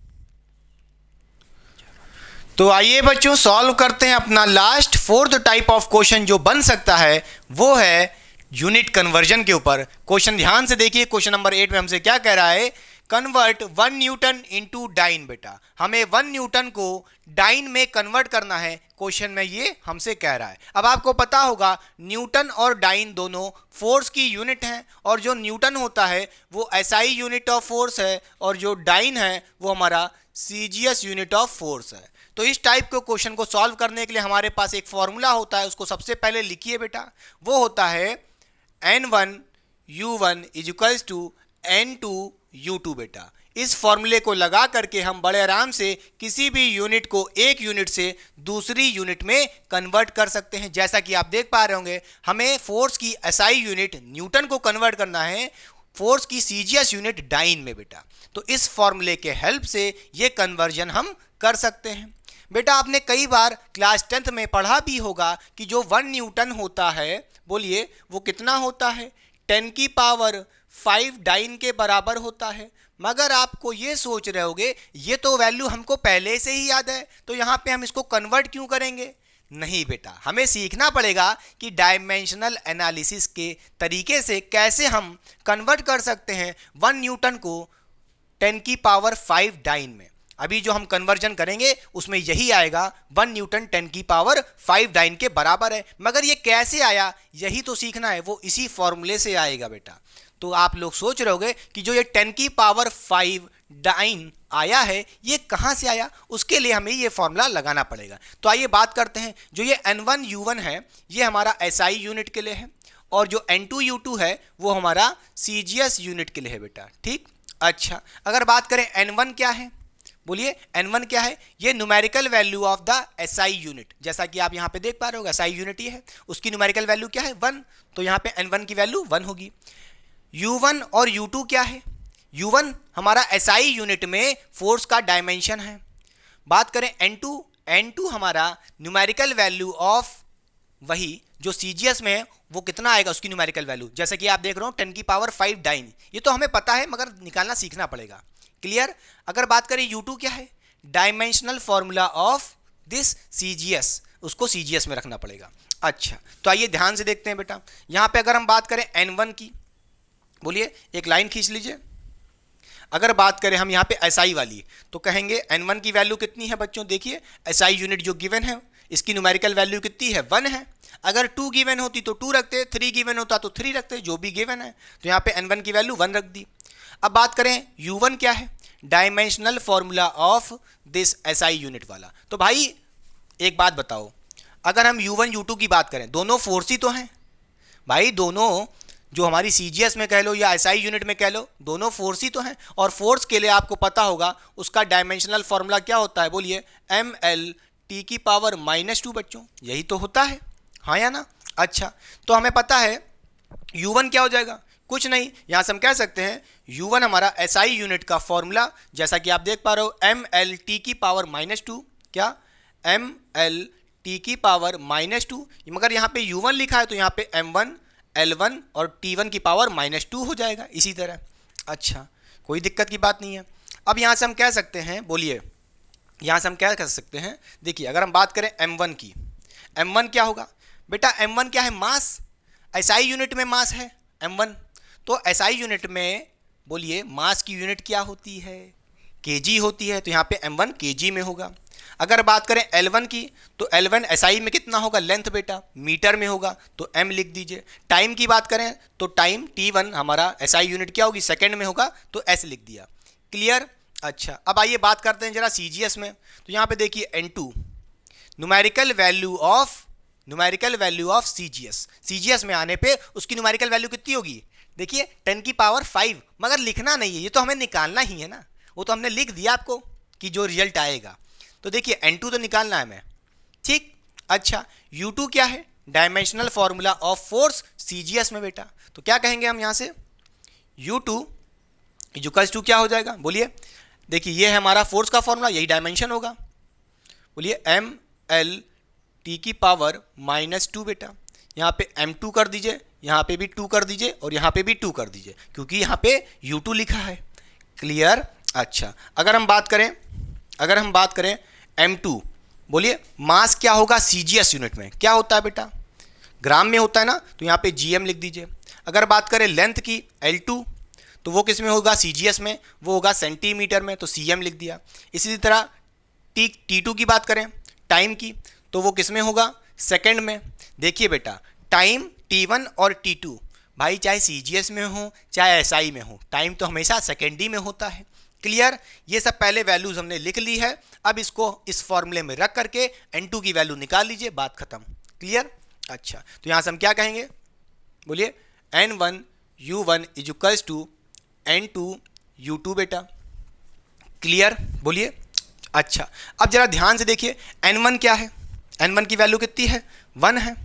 तो आइए बच्चों सॉल्व करते हैं अपना last fourth type of question जो बन सकता है, वो है यूनिट कन्वर्जन के ऊपर। क्वेश्चन ध्यान से देखिए, क्वेश्चन नंबर 8 में हमसे क्या कह रहा है, कन्वर्ट 1 न्यूटन इनटू डाइन। बेटा हमें 1 न्यूटन को डाइन में कन्वर्ट करना है, क्वेश्चन में ये हमसे कह रहा है। अब आपको पता होगा न्यूटन और डाइन दोनों फोर्स की यूनिट हैं, और जो न्यूटन होता है वो एसआई यूनिट ऑफ फोर्स है, और जो डाइन है वो हमारा सीजीएस यूनिट ऑफ फोर्स है। तो इस टाइप के क्वेश्चन को सॉल्व करने के लिए हमारे पास एक फॉर्मूला होता है, उसको सबसे पहले लिखिए बेटा। वो होता है N1 U1 is equals to N2 U2। बेटा इस फॉर्मूले को लगा करके हम बड़े आराम से किसी भी यूनिट को एक यूनिट से दूसरी यूनिट में कन्वर्ट कर सकते हैं। जैसा कि आप देख पा रहे होंगे, हमें फोर्स की एसआई यूनिट न्यूटन को कन्वर्ट करना है फोर्स की सीजीएस यूनिट डाइन में। बेटा तो इस फॉर्मूले के हेल्प से ये कन्वर्जन हम कर सकते हैं। बेटा आपने कई बार क्लास 10th में पढ़ा भी होगा कि जो 1 न्यूटन होता है, बोलिए वो कितना होता है, 10 की पावर 5 डाइन के बराबर होता है। मगर आपको ये सोच रहे होगे ये तो वैल्यू हमको पहले से ही याद है, तो यहाँ पे हम इसको कन्वर्ट क्यों करेंगे? नहीं बेटा, हमें सीखना पड़ेगा कि डायमेंशनल एनालिसिस के तरीके से कैसे हम कन्वर्ट कर सकते हैं 1 न्यूटन को 10 की पावर 5 डाइन में। अभी जो हम कन्वर्जन करेंगे उसमें यही आएगा, 1 न्यूटन 10 की पावर 5 डाइन के बराबर है। मगर ये कैसे आया यही तो सीखना है, वो इसी फॉर्मूले से आएगा बेटा। तो आप लोग सोच रहे होगे कि जो ये 10 की पावर 5 डाइन आया है ये कहाँ से आया, उसके लिए हमें ये फॉर्मूला लगाना पड़ेगा। तो आइए बात करते हैं, जो ये N1 U1 है ये हमारा SI यूनिट के लिए है, और जो N2 U2 है वो हमारा CGS यूनिट के लिए है बेटा। ठीक, अच्छा अगर बात करें N1 क्या है, बोलिए N1 क्या है? ये numerical value of the SI unit. जैसा कि आप यहाँ पे देख पा रहे हो SI यूनिट ये है, उसकी न्यूमेरिकल वैल्यू क्या है 1, तो यहाँ पे N1 की वैल्यू 1 होगी। U1 और U2 क्या है? U1 हमारा SI यूनिट में फोर्स का डायमेंशन है। बात करें N2 हमारा न्यूमेरिकल वैल्यू ऑफ वही जो CGS में है वो कितना आएगा, उसकी न्यूमेरिकल वैल्यू। जैसे कि आप देख रहे हो 10 की पावर 5 डाइन, ये तो हमें पता है मगर निकालना सीखना पड़ेगा। क्लियर? अगर बात करें U2 क्या है, dimensional formula of this CGS, उसको CGS में रखना पड़ेगा। अच्छा तो आइए ध्यान से देखते हैं बेटा, यहाँ पे अगर हम बात करें N1 की, बोलिए एक लाइन खींच लीजिए। अगर बात करें हम यहाँ पे SI वाली, तो कहेंगे N1 की वैल्यू कितनी है बच्चों, देखिए SI यूनिट जो गिवन है इसकी न्यूमेरिकल वैल्यू कितनी है 1 है। अगर 2 गिवन होती तो 2 रखते, 3 गिवन होता तो 3 रखते, जो भी गिवन है। तो यहाँ पे N1 की वैल्यू 1 रख दी। अब बात करें U1 क्या है, dimensional formula of this SI unit वाला। तो भाई एक बात बताओ, अगर हम U1 U2 की बात करें, दोनों फोर्स ही तो हैं भाई, दोनों जो हमारी CGS में कह लो या SI यूनिट में कह लो, दोनों फोर्स ही तो हैं। और फोर्स के लिए आपको पता होगा उसका डायमेंशनल फॉर्मूला क्या होता है, बोलिए ML T की पावर -2 बच्चों, यही तो होता है, हाँ या ना? अच्छा तो हमें पता है U1 क्या हो जाएगा, कुछ नहीं, यहाँ से हम कह सकते हैं U1 हमारा SI यूनिट का फॉर्मूला, जैसा कि आप देख पा रहे हो ML T की पावर -2, क्या ML T की पावर -2, मगर यहाँ पे U1 लिखा है तो यहाँ पे M1 L1 और T1 की पावर -2 हो जाएगा इसी तरह। अच्छा कोई दिक्कत की बात नहीं है। अब यहाँ से हम कह सकते हैं, बोलिए यहाँ से हम क्या कह सकते हैं, देखिए अगर हम बात करें M1 की, M1 क्या होगा बेटा, M1 क्या है, मास। SI यूनिट में मास है M1, तो SI यूनिट में बोलिए मास की यूनिट क्या होती है, kg होती है, तो यहाँ पे M1 kg में होगा। अगर बात करें L1 की, तो L1 SI में कितना होगा, लेंथ बेटा मीटर में होगा, तो m लिख दीजिए। टाइम की बात करें तो टाइम T1 हमारा SI यूनिट क्या होगी, सेकंड में होगा, तो s लिख दिया। क्लियर? अच्छा अब आइए बात करते हैं जरा CGS में। तो यहाँ पे देखिए N2 numerical value of CGS में आने पे उसकी न्यूमेरिकल वैल्यू कितनी होगी, देखिए 10 की पावर 5, मगर लिखना नहीं है, ये तो हमें निकालना ही है ना, वो तो हमने लिख दिया आपको कि जो रिजल्ट आएगा। तो देखिए N2 तो निकालना है हमें, ठीक। अच्छा, U2 क्या है? Dimensional formula of force CGS में बेटा। तो क्या कहेंगे हम यहाँ से? U2 इक्वल्स टू क्या हो जाएगा? बोलिए। देखिए ये है हमारा फोर्स का फॉर्मूला, यही डायमेंशन होगा। बोलिए ML T की पावर -2 बेटा। यहाँ पे M2 कर दीजिए, यहाँ पे भी 2 कर दीजिए और यहाँ पे भी 2 कर दीजिए, क्योंकि यहाँ पे U2 लिखा है। क्लियर? अच्छा, अगर हम बात करें M2, बोलिए मास क्या होगा CGS यूनिट में? क्या होता है बेटा? ग्राम में होता है ना, तो यहाँ पे GM लिख दीजिए। अगर बात करें लेंथ की L2, तो वो किस में होगा? CGS में, वो होगा सेंटीमीटर में, तो CM लिख दिया। इसी तरह T2 की बात करें टाइम की, तो वो किस में होगा? सेकंड में। देखिए बेटा, टाइम T1 और T2 भाई चाहे CGS में हो चाहे SI में हो, टाइम तो हमेशा सेकेंडरी में होता है। क्लियर? ये सब पहले वैल्यूज हमने लिख ली है, अब इसको इस फॉर्मूले में रख करके N2 की वैल्यू निकाल लीजिए, बात खत्म। क्लियर? अच्छा, तो यहाँ से हम क्या कहेंगे? बोलिए N1 U1 equals to N2 U2 बेटा। क्लियर? बोलिए। अच्छा, अब जरा ध्यान से देखिए N1 क्या है? N1 की वैल्यू कितनी है? 1 है,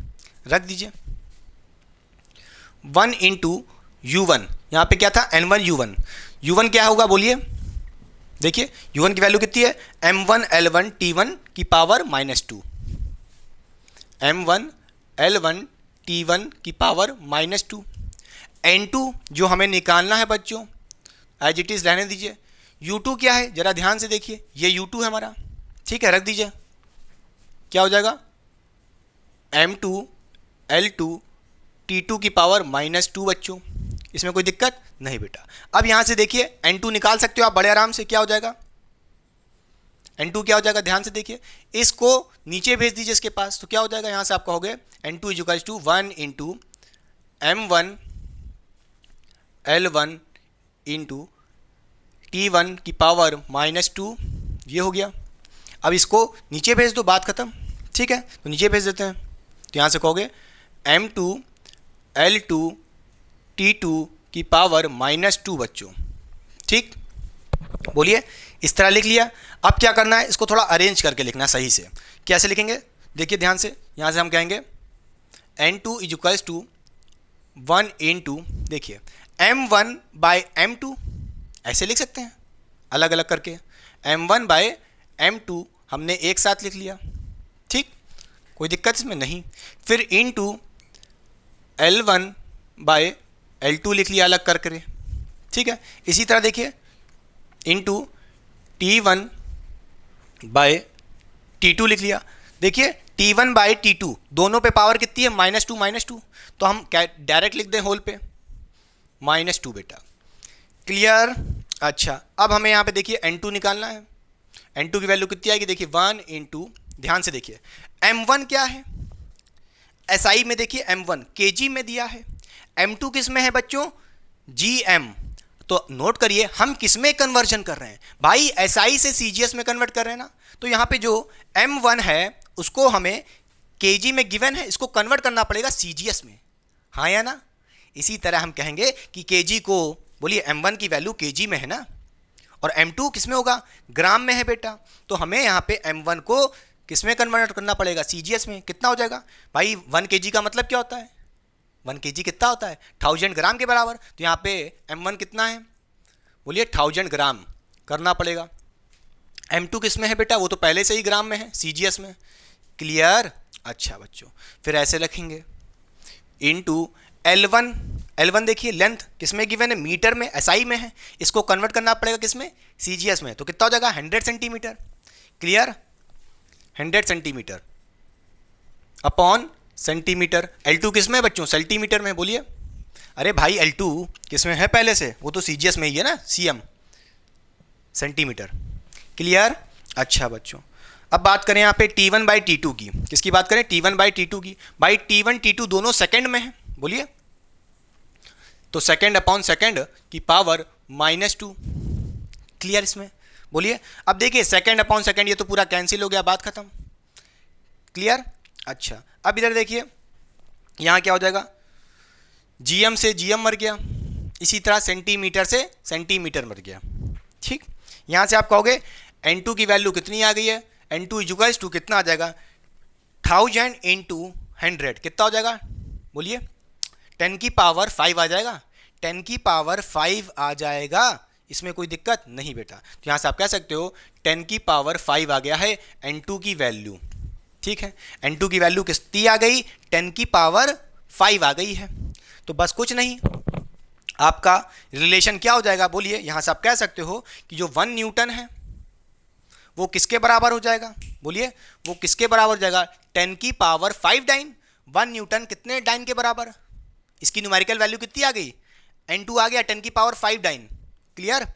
रख दीजिए। 1 इंटू U1, यहाँ पे क्या था? N1 U1। U1 क्या होगा? बोलिए। देखिए U1 की वैल्यू कितनी है? M1 L1 T1 की पावर -2। M1 L1 T1 की पावर -2। N2 जो हमें निकालना है बच्चों, एज इट इज रहने दीजिए। U2 क्या है? जरा ध्यान से देखिए, ये U2 है हमारा, ठीक है, रख दीजिए। क्या हो जाएगा? M2 L2 T2 की पावर -2 बच्चों। इसमें कोई दिक्कत नहीं बेटा। अब यहाँ से देखिए N2 निकाल सकते हो आप बड़े आराम से। क्या हो जाएगा? N2 क्या हो जाएगा? ध्यान से देखिए, इसको नीचे भेज दीजिए इसके पास, तो क्या हो जाएगा? यहाँ से आप कहोगे N2 equals to 1 into M1 L1 into T1 की पावर -2, ये हो गया। अब इसको नीचे भेज दो, बात खत्म, ठीक है। तो नीचे भेज देते हैं, तो यहाँ से कहोगे M2 L2 T2 की पावर -2 बच्चों, ठीक। बोलिए, इस तरह लिख लिया। अब क्या करना है? इसको थोड़ा अरेंज करके लिखना सही से। कैसे लिखेंगे? देखिए ध्यान से, यहाँ से हम कहेंगे N2 इक्वल्स टू 1 इंटू, देखिए M1 बाय M2, ऐसे लिख सकते हैं अलग अलग करके। M1 बाय M2 हमने एक साथ लिख लिया, ठीक, कोई दिक्कत इसमें नहीं। फिर इंटू L1 बाय L2 लिख लिया अलग करके, ठीक है। इसी तरह देखिए इंटू T1 बाय T2 लिख लिया। देखिए T1 बाय T2 दोनों पे पावर कितनी है? -2 तो हम डायरेक्ट लिख दें होल पे -2 बेटा। क्लियर? अच्छा, अब हमें यहाँ पे देखिए N2 निकालना है। N2 की वैल्यू कितनी आएगी? देखिए 1 इंटू, ध्यान से देखिए M1 क्या है? SI में देखिए M1 kg में दिया है, M2 किस में है बच्चों? GM। तो नोट करिए हम किस में कन्वर्जन कर रहे हैं भाई? SI से CGS में कन्वर्ट कर रहे हैं ना। तो यहाँ पे जो M1 है उसको हमें kg में गिवन है, इसको कन्वर्ट करना पड़ेगा CGS में, हाँ या ना। इसी तरह हम कहेंगे कि kg को, बोलिए M1 की वैल्यू kg में है ना, और M2 किस में होगा? ग्राम में है बेटा। तो हमें यहाँ पे M1 को किस में कन्वर्ट करना पड़ेगा? CGS में। कितना हो जाएगा भाई? 1 kg का मतलब क्या होता है? 1 kg कितना होता है? 1000 ग्राम के बराबर। तो यहाँ पे M1 कितना है? बोलिए 1000 ग्राम करना पड़ेगा। M2 किस में है बेटा? वो तो पहले से ही ग्राम में है, CGS में। क्लियर? अच्छा बच्चों, फिर ऐसे रखेंगे इंटू L1 देखिए लेंथ किस में गिवन है? मीटर में, SI में है, इसको कन्वर्ट करना पड़ेगा किस में? CGS में। तो कितना हो जाएगा? 100 centimetre. Clear? 100 centimetre upon centimetre. L2 किस में है बच्चों? सेंटीमीटर में। बोलिए। अरे भाई L2 किस में है पहले से? वो तो CGS में ही है ना, CM, सेंटीमीटर। क्लियर? अच्छा बच्चों, अब बात करें यहाँ पे T1 बाई T2 की। किसकी बात करें? T1 बाई T2 की। भाई T1 T2 दोनों सेकंड में है, बोलिए। तो सेकंड अपॉन सेकंड की पावर -2। क्लियर इसमें? बोलिए। अब देखिए सेकंड अपॉन सेकंड ये तो पूरा कैंसिल हो गया, बात खत्म। क्लियर? अच्छा, अब इधर देखिए यहाँ क्या हो जाएगा? GM से GM मर गया, इसी तरह सेंटीमीटर से सेंटीमीटर मर गया, ठीक। यहाँ से आप कहोगे n2 की वैल्यू कितनी आ गई है, n2 इक्वल्स टू कितना आ जाएगा 1000 इंटू 100 कितना हो जाएगा बोलिए 10 की पावर 5 आ जाएगा, 10 की पावर 5 आ जाएगा, इसमें कोई दिक्कत नहीं बेटा। तो यहाँ से आप कह सकते हो 10 की पावर 5 आ गया है n2 की वैल्यू, ठीक है, n2 की वैल्यू कितनी आ गई 10 की पावर 5 आ गई है। तो बस कुछ नहीं, आपका रिलेशन क्या हो जाएगा बोलिए, यहाँ से आप कह सकते हो कि जो 1 न्यूटन है वो किसके बराबर हो जाएगा बोलिए, वो किसके बराबर हो जाएगा 10 की पावर 5 डाइन। 1 न्यूटन कितने डाइन के बराबर, इसकी न्यूमेरिकल वैल्यू कितनी आ गई n2 आ गया 10 की पावर 5 डाइन, क्लियर।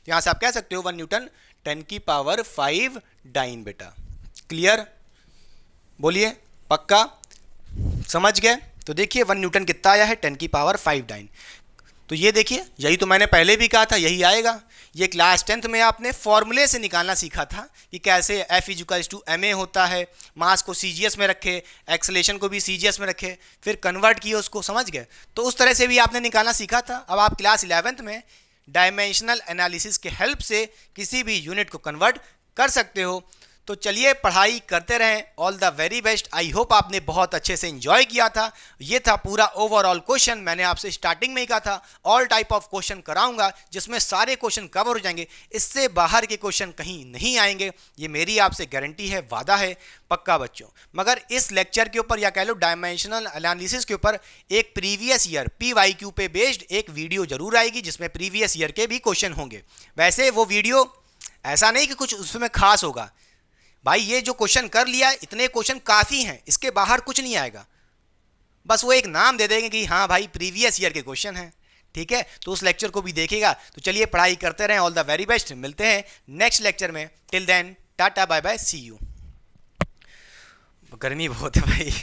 यहाँ से आप कह सकते हो 1 न्यूटन 10 की पावर 5 डाइन बेटा, क्लियर बोलिए, पक्का समझ गए। तो देखिए 1 न्यूटन कितना आया है 10 की पावर 5 डाइन। तो ये देखिए यही तो मैंने पहले भी कहा था यही आएगा, ये क्लास 10th में आपने फॉर्मूले से निकालना सीखा था कि कैसे F इक्वल्स टू ma होता है, मास को CGS में रखे, एक्सेलेरेशन को भी CGS में रखे, फिर कन्वर्ट किए उसको, समझ गए। तो उस तरह से भी आपने निकालना सीखा था। अब आप क्लास 11th में डायमेंशनल एनालिसिस के हेल्प से किसी भी यूनिट को कन्वर्ट कर सकते हो। तो चलिए पढ़ाई करते रहें, all the very best. I hope आपने बहुत अच्छे से एंजॉय किया था। ये था पूरा ओवरऑल क्वेश्चन, मैंने आपसे स्टार्टिंग में ही कहा था ऑल टाइप ऑफ क्वेश्चन कराऊंगा जिसमें सारे क्वेश्चन कवर हो जाएंगे, इससे बाहर के क्वेश्चन कहीं नहीं आएंगे, ये मेरी आपसे गारंटी है, वादा है, पक्का बच्चों। मगर इस लेक्चर के ऊपर या कह लो डायमेंशनल एनालिसिस के ऊपर एक प्रीवियस ईयर PYQ पे बेस्ड एक वीडियो जरूर आएगी जिसमें प्रीवियस ईयर के भी क्वेश्चन होंगे। वैसे वो वीडियो ऐसा नहीं कि कुछ उसमें खास होगा भाई, ये जो क्वेश्चन कर लिया इतने क्वेश्चन काफ़ी हैं, इसके बाहर कुछ नहीं आएगा, बस वो एक नाम दे देंगे कि हाँ भाई प्रीवियस ईयर के क्वेश्चन हैं, ठीक है। तो उस लेक्चर को भी देखेगा। तो चलिए पढ़ाई करते रहें, ऑल द वेरी बेस्ट, मिलते हैं नेक्स्ट लेक्चर में। Till then tata bye bye see you. गर्मी बहुत है भाई।